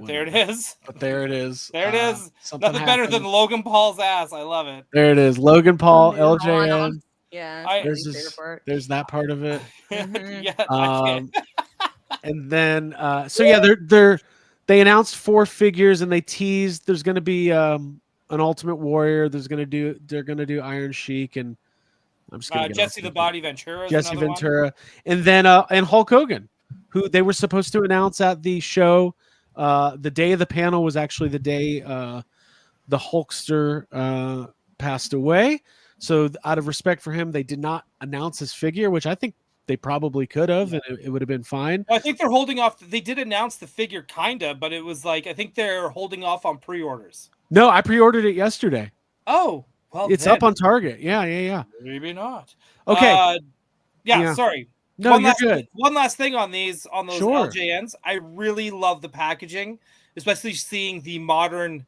There it is. But there it is. There it is. Something Nothing better than happened. Logan Paul's ass. I love it. There it is. Logan Paul, Oh, LJN. Yeah, I- There's my this- favorite part. There's that part of it. Mhm. Yeah, I can't. And then they announced 4 figures, and they teased there's going to be an Ultimate Warrior. They're going to do Iron Sheik, and I'm just going to Jesse the Body Ventura. Is Jesse another one. Ventura, and then and Hulk Hogan, who they were supposed to announce at the show. The day of the panel was actually the day the Hulkster passed away. So out of respect for him, they did not announce his figure, which I think they probably could have, and it would have been fine. I think they're holding off. They did announce the figure, kinda, but it was like I think they're holding off on pre-orders. No, I pre-ordered it yesterday. Oh, well, It's up on Target. Yeah. Maybe not. Okay. Yeah. Sorry. No, you're good. One last thing on those Sure. LJNs. I really love the packaging, especially seeing the modern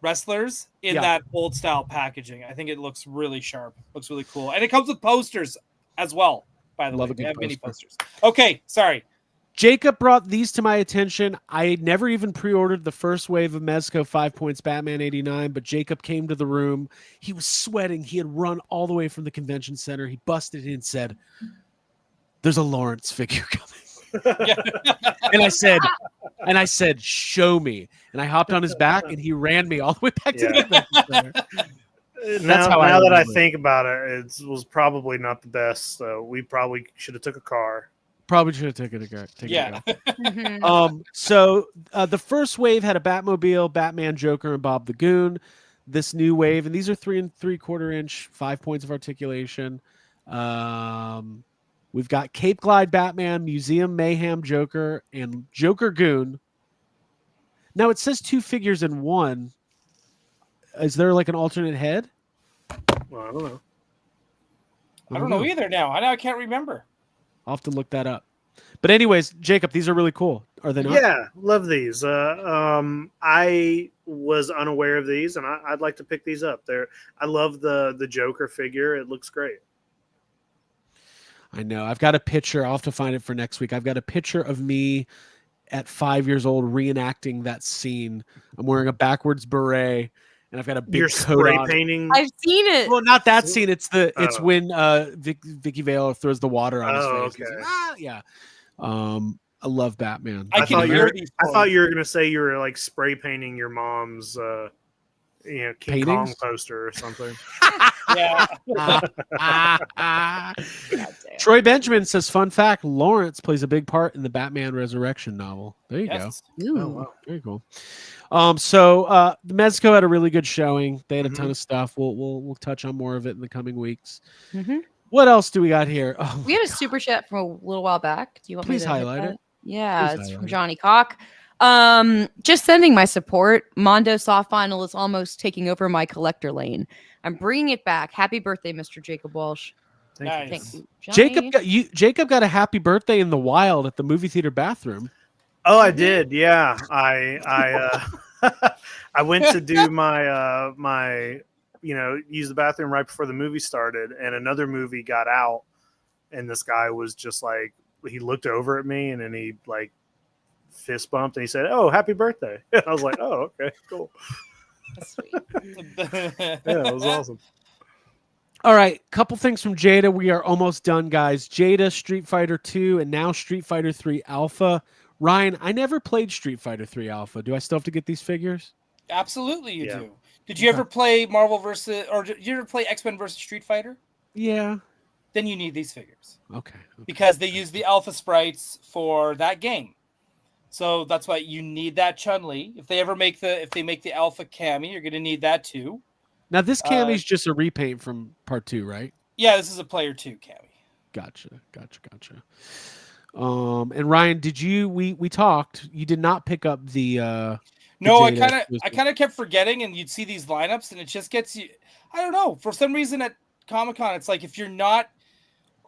wrestlers in that old style packaging. I think it looks really sharp. Looks really cool, and it comes with posters as well. By the way, they have mini posters. Okay, sorry. Jacob brought these to my attention. I never even pre-ordered the first wave of Mezco 5 Points Batman 89, but Jacob came to the room. He was sweating. He had run all the way from the convention center. He busted in and said, "There's a Lawrence figure coming." and I said, "Show me." And I hopped on his back and he ran me all the way back to the convention center. Now that I think about it, it was probably not the best. So we probably should have took a car. Probably should have taken a car. Mhm. So the first wave had a Batmobile, Batman, Joker, and Bob the Goon. This new wave, and these are 3 3/4 inch, 5 points of articulation. We've got Cape Glide Batman, Museum Mayhem Joker, and Joker Goon. Now it says 2 figures in one. Is there like an alternate head? Well, I don't know. I don't know either now. I can't remember. I'll have to look that up. But anyways, Jacob, these are really cool. Are they not? Yeah, love these. I was unaware of these, and I'd like to pick these up. I love the Joker figure. It looks great. I know. I've got a picture. I'll have to find it for next week. I've got a picture of me at 5 years old reenacting that scene. I'm wearing a backwards beret, and I've got a big You're coat spray on. painting. I've seen it. Well, not that scene. It's Oh. when Vicky Vale throws the water on his face. He's Okay. like, "Ah!" Yeah. I love Batman. I can hear these. I thought you were gonna say you were like spray painting your mom's, King Paintings? Kong poster or something. Yeah. Troy Benjamin says, "Fun fact: Lawrence plays a big part in the Batman Resurrection novel." There you Yes. go. Ooh. Oh, wow. Very cool. So the Mezco had a really good showing. They had a ton of stuff. We'll touch on more of it in the coming weeks. Mhm. What else do we got here? Oh, We had a super chat from a little while back. Do you want Please me to hit highlight that? it. Yeah, Please it's from highlight it. Johnny Cock. Just sending my support. Mondo Soft Final is almost taking over my collector lane. I'm bringing it back. Happy birthday, Mr. Jacob Walsh. Nice. Thank you, Johnny. Jacob got a happy birthday in the wild at the movie theater bathroom. Oh, I did. Yeah, I I went to do my use the bathroom right before the movie started, and another movie got out, and this guy was just like, he looked over at me, and then he like fist bumped, and he said, "Oh, happy birthday!" And I was like, "Oh, okay, cool." That's sweet. Yeah, it was awesome. All right, couple things from Jada. We are almost done, guys. Jada, Street Fighter 2, and now Street Fighter 3 Alpha. Ryan, I never played Street Fighter 3 Alpha. Do I still have to get these figures? Absolutely, you Yeah. do. Did you ever play Marvel versus, or did you ever play X-Men versus Street Fighter? Yeah. Then you need these figures Okay. because they use the alpha sprites for that game. So that's why you need that Chun-Li. If they make the alpha Cammy, you're gonna need that too. Now this Cammy's just a repaint from part 2, right? Yeah, this is a player 2 Cammy. Gotcha. And Ryan, did you? We talked. You did not pick up the. No, I Jada kind of kept forgetting, and you'd see these lineups, and it just gets you. I don't know. For some reason at Comic-Con, it's like if you're not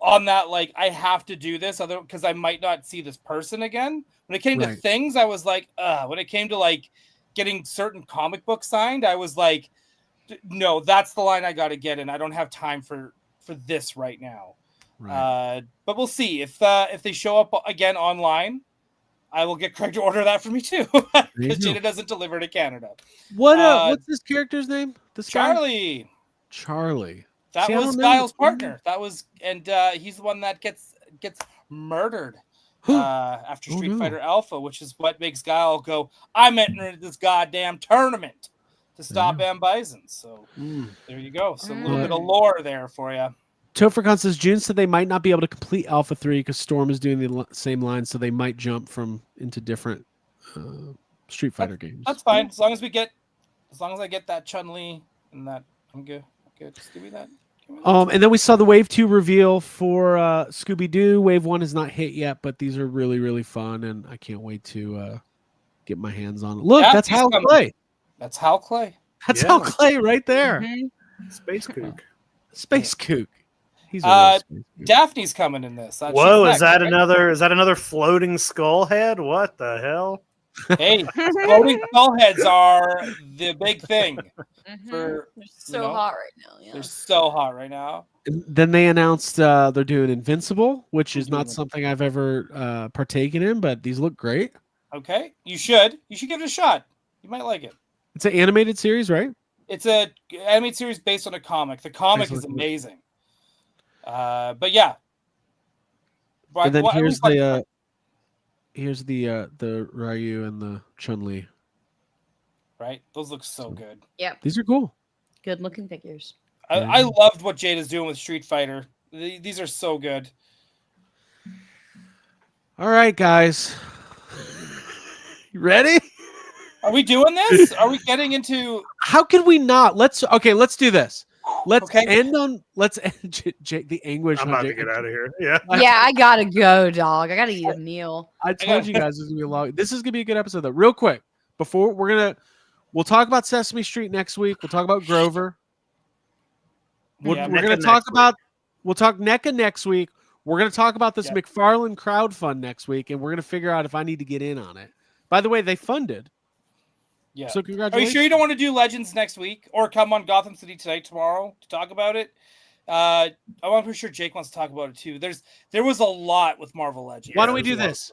on that, like I have to do this, other because I might not see this person again. When it came to Right. things, I was like, when it came to like getting certain comic books signed, I was like, no, that's the line I got to get in. I don't have time for this right now. Right. But we'll see if they show up again online. I will get Craig to order that for me too, because Jada doesn't deliver to Canada. What's this character's name? This guy? Charlie, Charlie. that See, I was don't know. Styles' partner. That was, and he's the one that gets murdered after Oh, Street no. Fighter Alpha, which is what makes Guile go, "I'm entering this goddamn tournament to stop M. Bison." So there you go. So a little bit of lore there for you. Tophercon says June said they might not be able to complete Alpha 3 because Storm is doing the same line, so they might jump into different Street Fighter games. That's fine as long as I get that Chun-Li and that I'm good. Good. Just give me that. And then we saw the Wave 2 reveal for Scooby-Doo. Wave 1 has not hit yet, but these are really, really fun, and I can't wait to get my hands on it. Look, Yeah, that's he's Hal coming. Clay. That's Hal Clay. That's Yeah. Hal Clay right there. Mhm. Space Kook. Space Kook. He's a real space kook. Daphne's coming in this. She's Whoa, next, is that right? another? Is that another floating skull head? What the hell? Hey, floating skull heads are the big thing. For They're so you know, hot right now. Yeah. they're so hot right now. And then they announced they're doing Invincible, which is Doing not it. something I've ever partaken in, but these look great. Okay, you should give it a shot. You might like it. It's an animated series, right? It's a animated series based on a comic. The comic Based on is a comic. amazing. But yeah. And then What- here's what- the Ryu and the Chun-Li. right. Those look so good. These are cool. Good looking figures. I loved what Jade is doing with Street Fighter. These are so good. All right, guys. You ready? Are we doing this? Are we getting into? How can we not? Let's do this. Let's Okay. end the anguish. I'm on about to Jake. get out of here. Yeah. Yeah, I gotta go, dog. I gotta eat a meal. I told you guys this is gonna be long. This is gonna be a good episode though. Real quick, before we'll talk about Sesame Street next week. We'll talk about Grover. Yeah, We're gonna talk about. We'll talk NECA next week. We're gonna talk about this Yeah. McFarlane crowdfund next week, and we're gonna figure out if I need to get in on it. By the way, they funded. Yeah. So Are you congratulations. sure you don't want to do Legends next week or come on Gotham City Tonight tomorrow to talk about it? I'm pretty sure Jake wants to talk about it too. There was a lot with Marvel Legends. Why don't we there's do a lot. this?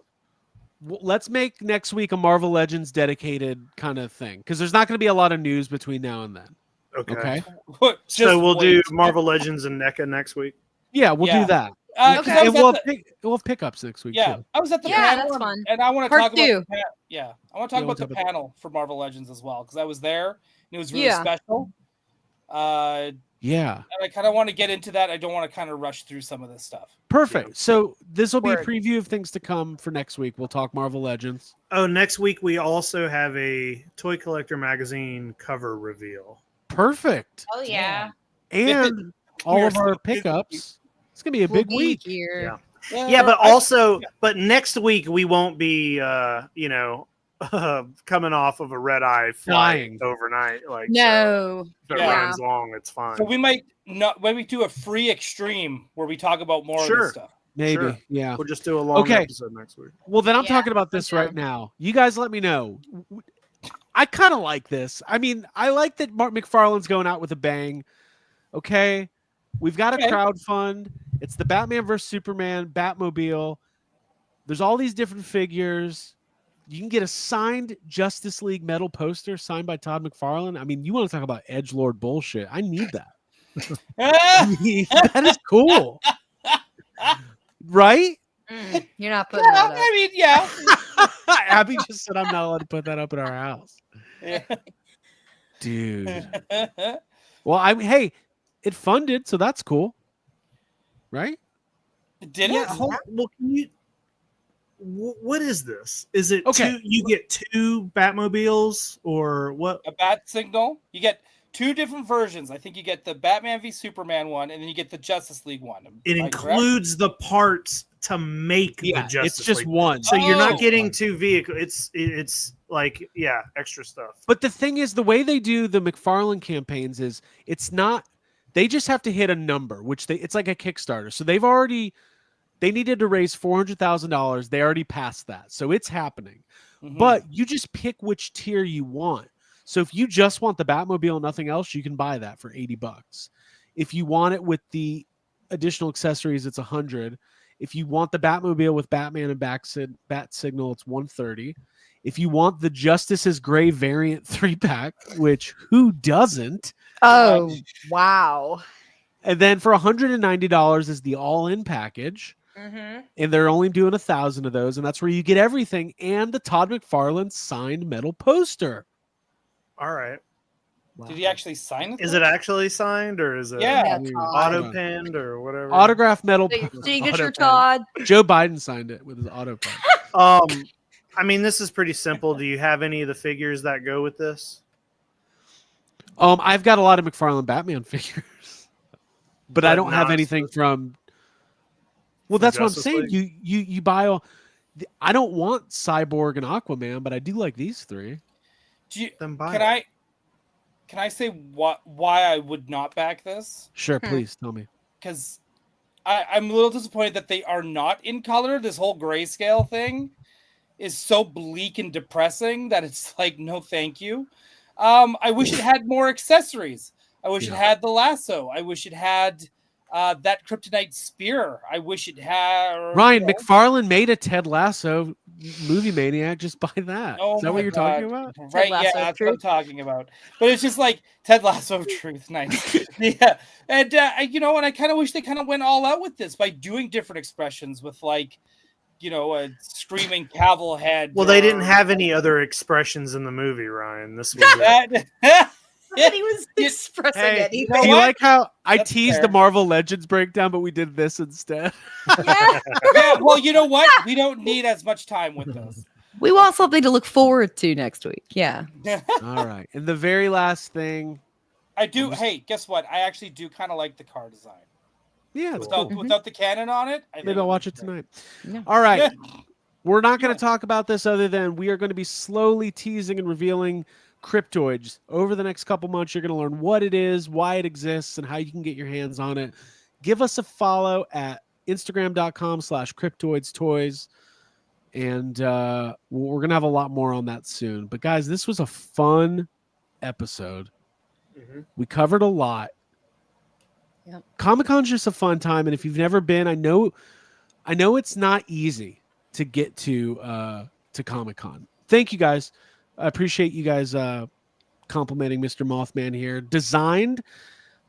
Let's make next week a Marvel Legends dedicated kind of thing because there's not going to be a lot of news between now and then. Okay. Okay. So we'll do Marvel Legends and NECA next week. Yeah, we'll Yeah. do that. 'Cause Okay. I And was at we'll have pickups next week. yeah, Too. I was at the Yeah, panel, that's fun. and I want to Part talk about two. I want to talk Yeah, about the we'll talk panel for Marvel Legends as well because I was there and it was really Yeah. special. Yeah. And I kind of want to get into that. I don't want to kind of rush through some of this stuff. Perfect. Yeah. So this will be a Word. preview of things to come for next week. We'll talk Marvel Legends. Oh, next week we also have a Toy Collector Magazine cover reveal. Perfect. Oh yeah. And all We're of our so busy. pickups. It's gonna be a big week. Here. Yeah, but also, but next week we won't be, coming off of a red eye Flying. flying overnight. Like, No. so if it Yeah. runs long, it's fine. So we might maybe do a free extreme where we talk about more of Sure. this stuff. Maybe. Sure. Yeah. We'll just do a long Okay. episode next week. Well, then I'm Yeah, talking about this I'm right down. now. You guys let me know. I kind of like this. I mean, I like that Mark McFarlane's going out with a bang. Okay. We've got a Okay. crowdfund. It's the Batman vs. Superman Batmobile. There's all these different figures. You can get a signed Justice League metal poster signed by Todd McFarlane. I mean, you want to talk about edgelord bullshit. I need that. I mean, that is cool. Right? You're not putting Yeah, that up. I mean, yeah. Abby just said I'm not allowed to put that up in our house. Yeah. Dude. Well, hey, it funded, so that's cool. Right? Did it? Well, can you? What is this? Is it Okay. You get two Batmobiles or what? A bat signal. You get two different versions. I think you get the Batman v Superman one, and then you get the Justice League one. It Am I correct? includes the parts to make the Justice it's just League. one. So you're Oh. not getting two vehicles. It's like extra stuff. But the thing is, the way they do the McFarlane campaigns is it's not. They just have to hit a number, which it's like a Kickstarter. So they needed to raise $400,000. They already passed that, so it's happening. Mhm. But you just pick which tier you want. So if you just want the Batmobile and nothing else, you can buy that for $80. If you want it with the additional accessories, it's $100. If you want the Batmobile with Batman and Bat Signal, it's $130. If you want the Justice's Gray variant 3-pack, which who doesn't? Oh wow. And then for $190 is the all-in package. Mm-hmm. And they're only doing 1,000 of those, and that's where you get everything and the Todd McFarlane signed metal poster. All right. Did he actually sign it? Is it actually signed or is it Yeah. auto penned or whatever? Autograph metal Signature, auto-pen. Todd. Joe Biden signed it with his auto pen. I mean, this is pretty simple. Do you have any of the figures that go with this? I've got a lot of McFarlane Batman figures, but I don't have not anything from. Well, from that's what I'm Justice saying. League? You buy all. I don't want Cyborg and Aquaman, but I do like these three. Then buy Can it. I say why I would not back this? Sure, please tell me. Because I'm a little disappointed that they are not in color. This whole grayscale thing is so bleak and depressing that it's like, no, thank you. I wish it had more accessories. I wish it had the lasso. I wish it had that kryptonite spear. I wish it had Ryan McFarlane made a Ted Lasso movie maniac. Just buy that. Oh, Is that what you're talking about? Right, Lasso yeah, of that's what I'm Truth. talking about. But it's just like Ted Lasso of Truth, nice. Yeah, and and I kind of wish they kind of went all out with this by doing different expressions with like, a screaming Cavill head. Well, they didn't have any other expressions in the movie, Ryan. This was it. that. And he was expressing Hey, it. Do you like how I That's teased fair. the Marvel Legends breakdown, but we did this instead? Yeah. Yeah, well, you know what? We don't need as much time with this. We want something to look forward to next week. Yeah. All right. And the very last thing. I do. Hey, guess what? I actually do kind of like the car design. Yeah, it's cool. Without the cannon on it. I think Maybe I'll it watch it looks great. tonight. Yeah. All right. We're not going to talk about this other than we are going to be slowly teasing and revealing cryptoids. Over the next couple months, you're going to learn what it is, why it exists, and how you can get your hands on it. Give us a follow at Instagram.com/cryptoidstoys. And we're going to have a lot more on that soon. But guys, this was a fun episode. We covered a lot. Yep. Comic-Con's just a fun time. And if you've never been, I know it's not easy to get to Comic-Con. Thank you guys. I appreciate you guys complimenting Mr. Mothman here. Designed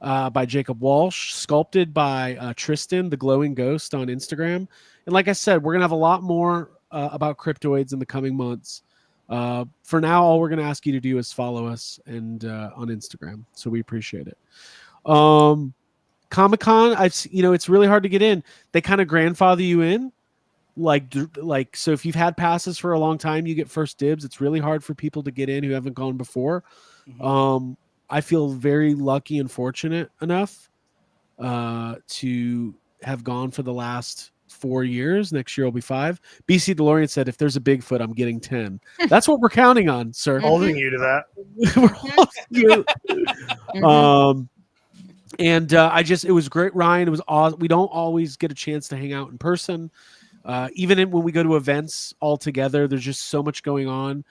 by Jacob Walsh, sculpted by Tristan, the glowing ghost on Instagram. And like I said, we're going to have a lot more about cryptoids in the coming months. For now, all we're going to ask you to do is follow us and on Instagram. So we appreciate it. Comic-Con, it's really hard to get in. They kind of grandfather you in. So if you've had passes for a long time, you get first dibs. It's really hard for people to get in who haven't gone before. I feel very lucky and fortunate enough to have gone for the last 4 years. Next year will be 5. BC DeLorean said, if there's a Bigfoot, I'm getting 10. That's what we're counting on, sir. Holding you to that. We're holding you. It was great, Ryan. It was awesome. We don't always get a chance to hang out in person. Even when we go to events all together, there's just so much going on.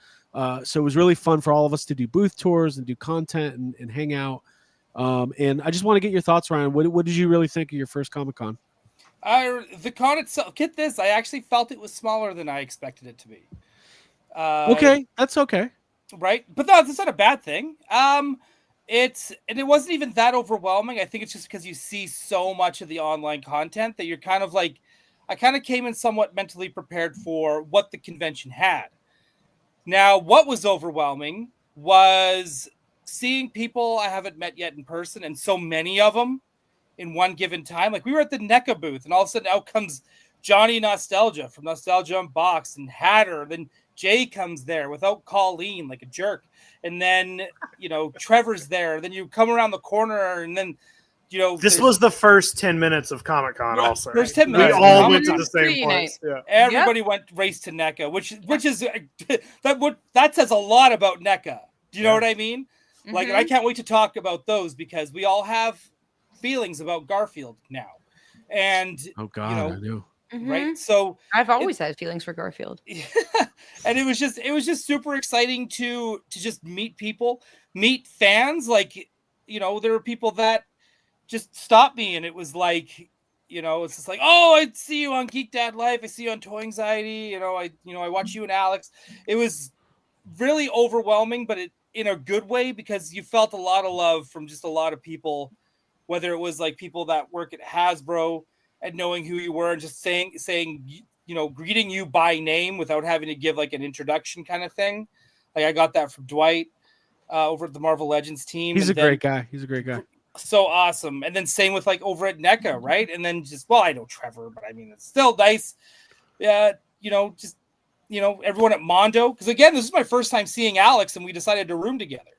So it was really fun for all of us to do booth tours and do content and hang out. And I just want to get your thoughts, Ryan. What did you really think of your first Comic-Con? The con itself, get this, I actually felt it was smaller than I expected it to be. Okay, that's okay. Right? But that's not a bad thing. It wasn't even that overwhelming. I think it's just because you see so much of the online content that you're kind of like, I kind of came in somewhat mentally prepared for what the convention had. Now, what was overwhelming was seeing people I haven't met yet in person, and so many of them in one given time. Like, we were at the NECA booth, and all of a sudden out comes Johnny Nostalgia from Nostalgia Unboxed, and Hatter. Then Jay comes there without Colleen, like a jerk. And then, Trevor's there. Then you come around the corner, and then, this was the first 10 minutes of Comic-Con. Also, first 10 we minutes. all went to the same Pretty place. Yeah. Everybody went race to NECA, which is that says a lot about NECA. Do you know what I mean? Like, and I can't wait to talk about those because we all have feelings about Garfield now, and Oh God, I know. right. So I've always had feelings for Garfield. and it was just super exciting to just meet people, meet fans. Like, there were people that just stopped me, and it was like, it's just like, oh, I see you on Geek Dad Life, I see you on Toy Anxiety, I watch you and Alex. It was really overwhelming, but in a good way, because you felt a lot of love from just a lot of people, whether it was like people that work at Hasbro and knowing who you were and just saying, greeting you by name without having to give like an introduction kind of thing. Like, I got that from Dwight over at the Marvel Legends team. He's a great guy. So awesome. And then same with like over at NECA, right? And then I know Trevor, but I mean, it's still nice. Everyone at Mondo. Because again, this is my first time seeing Alex, and we decided to room together.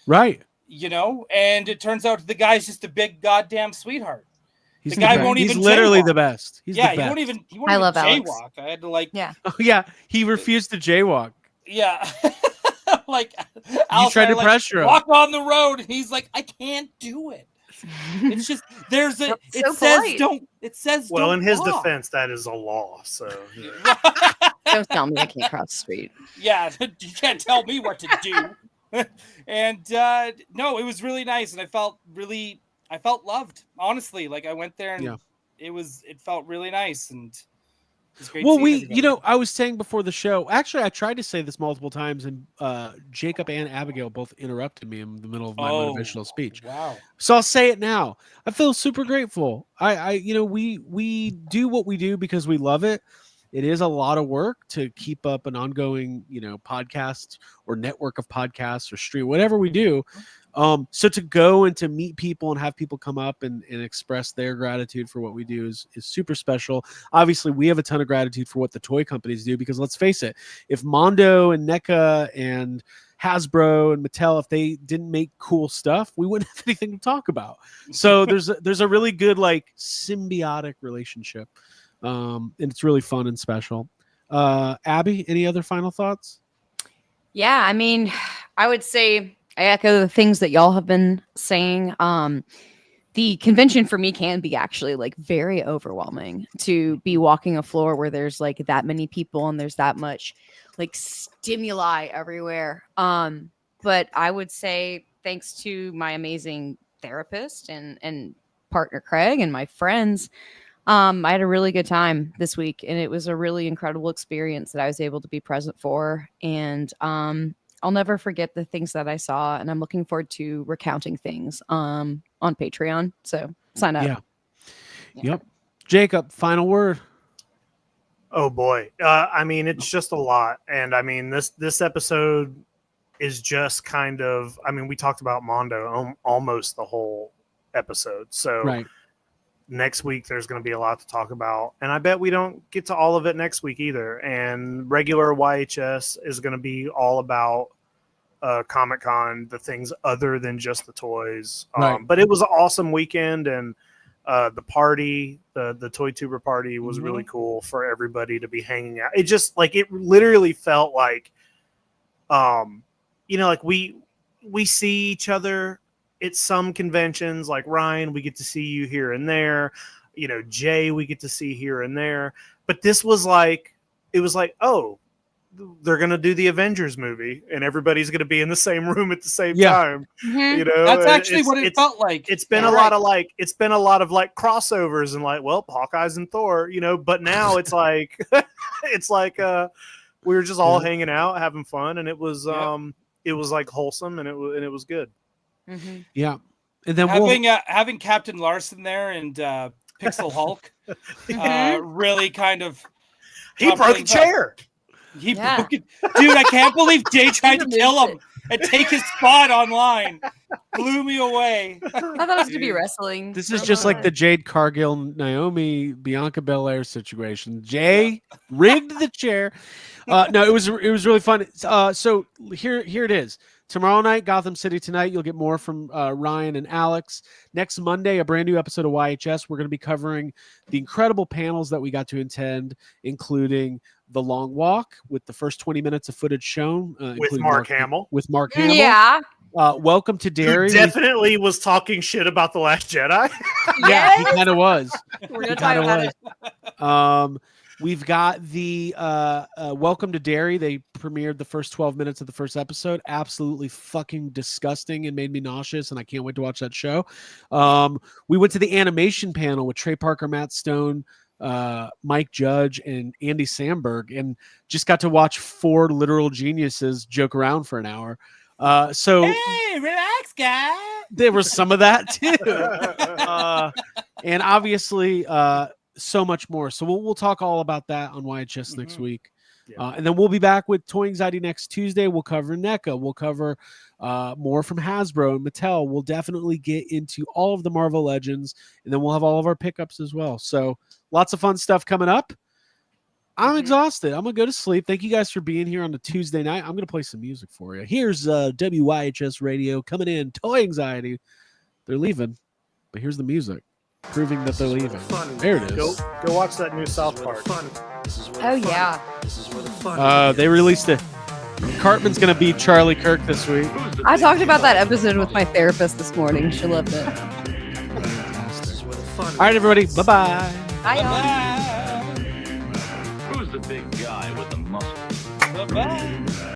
Right. you know, and it turns out the guy's just a big goddamn sweetheart. He's The guy best. won't He's even literally jaywalk. the best. He's Yeah, the best. he won't even I love Alex. jaywalk. I had to like, Yeah. Oh yeah, he refused to jaywalk. yeah. Like You Al's tried to like, pressure him. walk on the road, and he's like, I can't do it. It's just there's a. That's It so says polite. don't. It says Well, don't in his walk. defense, that is a law. So Don't tell me I can't cross the street. Yeah, you can't tell me what to do. And no, it was really nice, and I felt loved. Honestly, like I went there, and Yeah. it felt really nice, and it was great. Well, seeing everybody. I was saying before the show, actually, I tried to say this multiple times, and Jacob and Abigail both interrupted me in the middle of my motivational speech. Wow. So I'll say it now. I feel super grateful. We do what we do because we love it. It is a lot of work to keep up an ongoing, podcast or network of podcasts or stream, whatever we do. So to go and to meet people and have people come up and express their gratitude for what we do is super special. Obviously, we have a ton of gratitude for what the toy companies do, because let's face it, if Mondo and NECA and Hasbro and Mattel, if they didn't make cool stuff, we wouldn't have anything to talk about. So there's a really good like symbiotic relationship. And it's really fun and special. Abby, any other final thoughts? Yeah, I mean, I would say I echo the things that y'all have been saying. The convention for me can be actually like very overwhelming to be walking a floor where there's like that many people and there's that much like stimuli everywhere. But I would say thanks to my amazing therapist and partner Craig and my friends, I had a really good time this week, and it was a really incredible experience that I was able to be present for. And I'll never forget the things that I saw, and I'm looking forward to recounting things on Patreon. So sign up. Yeah. Yep. Jacob, final word. oh boy, I mean, it's just a lot, and I mean this episode is just kind of. I mean, we talked about Mondo almost the whole episode, so Right. next week there's going to be a lot to talk about, and I bet we don't get to all of it next week either. And regular YHS is going to be all about Comic-Con, the things other than just the toys. Right. But it was an awesome weekend, and the party, the Toy Tuber party was really cool for everybody to be hanging out. It just like it literally felt like like we see each other at some conventions. Like Ryan, we get to see you here and there. Jay, we get to see here and there. But this was like, it was like, oh, they're gonna do the Avengers movie, and everybody's gonna be in the same room at the same time. Mhm. That's actually what it felt like. It's been a lot of like, crossovers and like, well, Hawkeyes and Thor, But now it's like, we were just all hanging out, having fun, and it was it was like wholesome, and it was good. Mm-hmm. Yeah. And then having Captain Larson there and Pixel Hulk really kind of He broke a chair. He broke it. Dude, I can't believe Jay tried to kill him and take his spot online. Blew me away. I thought it was going to be wrestling. this is just like the Jade Cargill, Naomi, Bianca Belair situation. Jay rigged the chair. No, it was really fun. So here it is. Tomorrow night, Gotham City Tonight. You'll get more from Ryan and Alex. Next Monday, a brand new episode of YHS. We're going to be covering the incredible panels that we got to attend, including The Long Walk with the first 20 minutes of footage shown. With including Mark Hamill. With Mark Hamill. Yeah. Welcome to Derry. Who definitely was talking shit about The Last Jedi. Yeah, he kind of was. We're going to talk about it. We've got the Welcome to Derry. They premiered the first 12 minutes of the first episode. Absolutely fucking disgusting and made me nauseous, and I can't wait to watch that show. We went to the animation panel with Trey Parker, Matt Stone, Mike Judge, and Andy Samberg, and just got to watch four literal geniuses joke around for an hour. So Hey, relax, guy. there was some of that too. And obviously so much more. So we'll talk all about that on YHS next week. Yeah. And then we'll be back with Toy Anxiety next Tuesday. We'll cover NECA. We'll cover more from Hasbro and Mattel. We'll definitely get into all of the Marvel Legends, and then we'll have all of our pickups as well. So lots of fun stuff coming up. I'm exhausted. I'm gonna go to sleep. Thank you guys for being here on the Tuesday night. I'm gonna play some music for you. Here's WYHS Radio coming in. Toy Anxiety. They're leaving, but here's the music, proving that they're leaving. There it is. Go watch that new South Park. Oh yeah. They released it. Cartman's gonna beat Charlie Kirk this week. I talked about that episode with my therapist this morning. She loved it. All right, everybody. Bye bye. Bye, y'all. Bye. Who's the big guy with the muscle? Bye.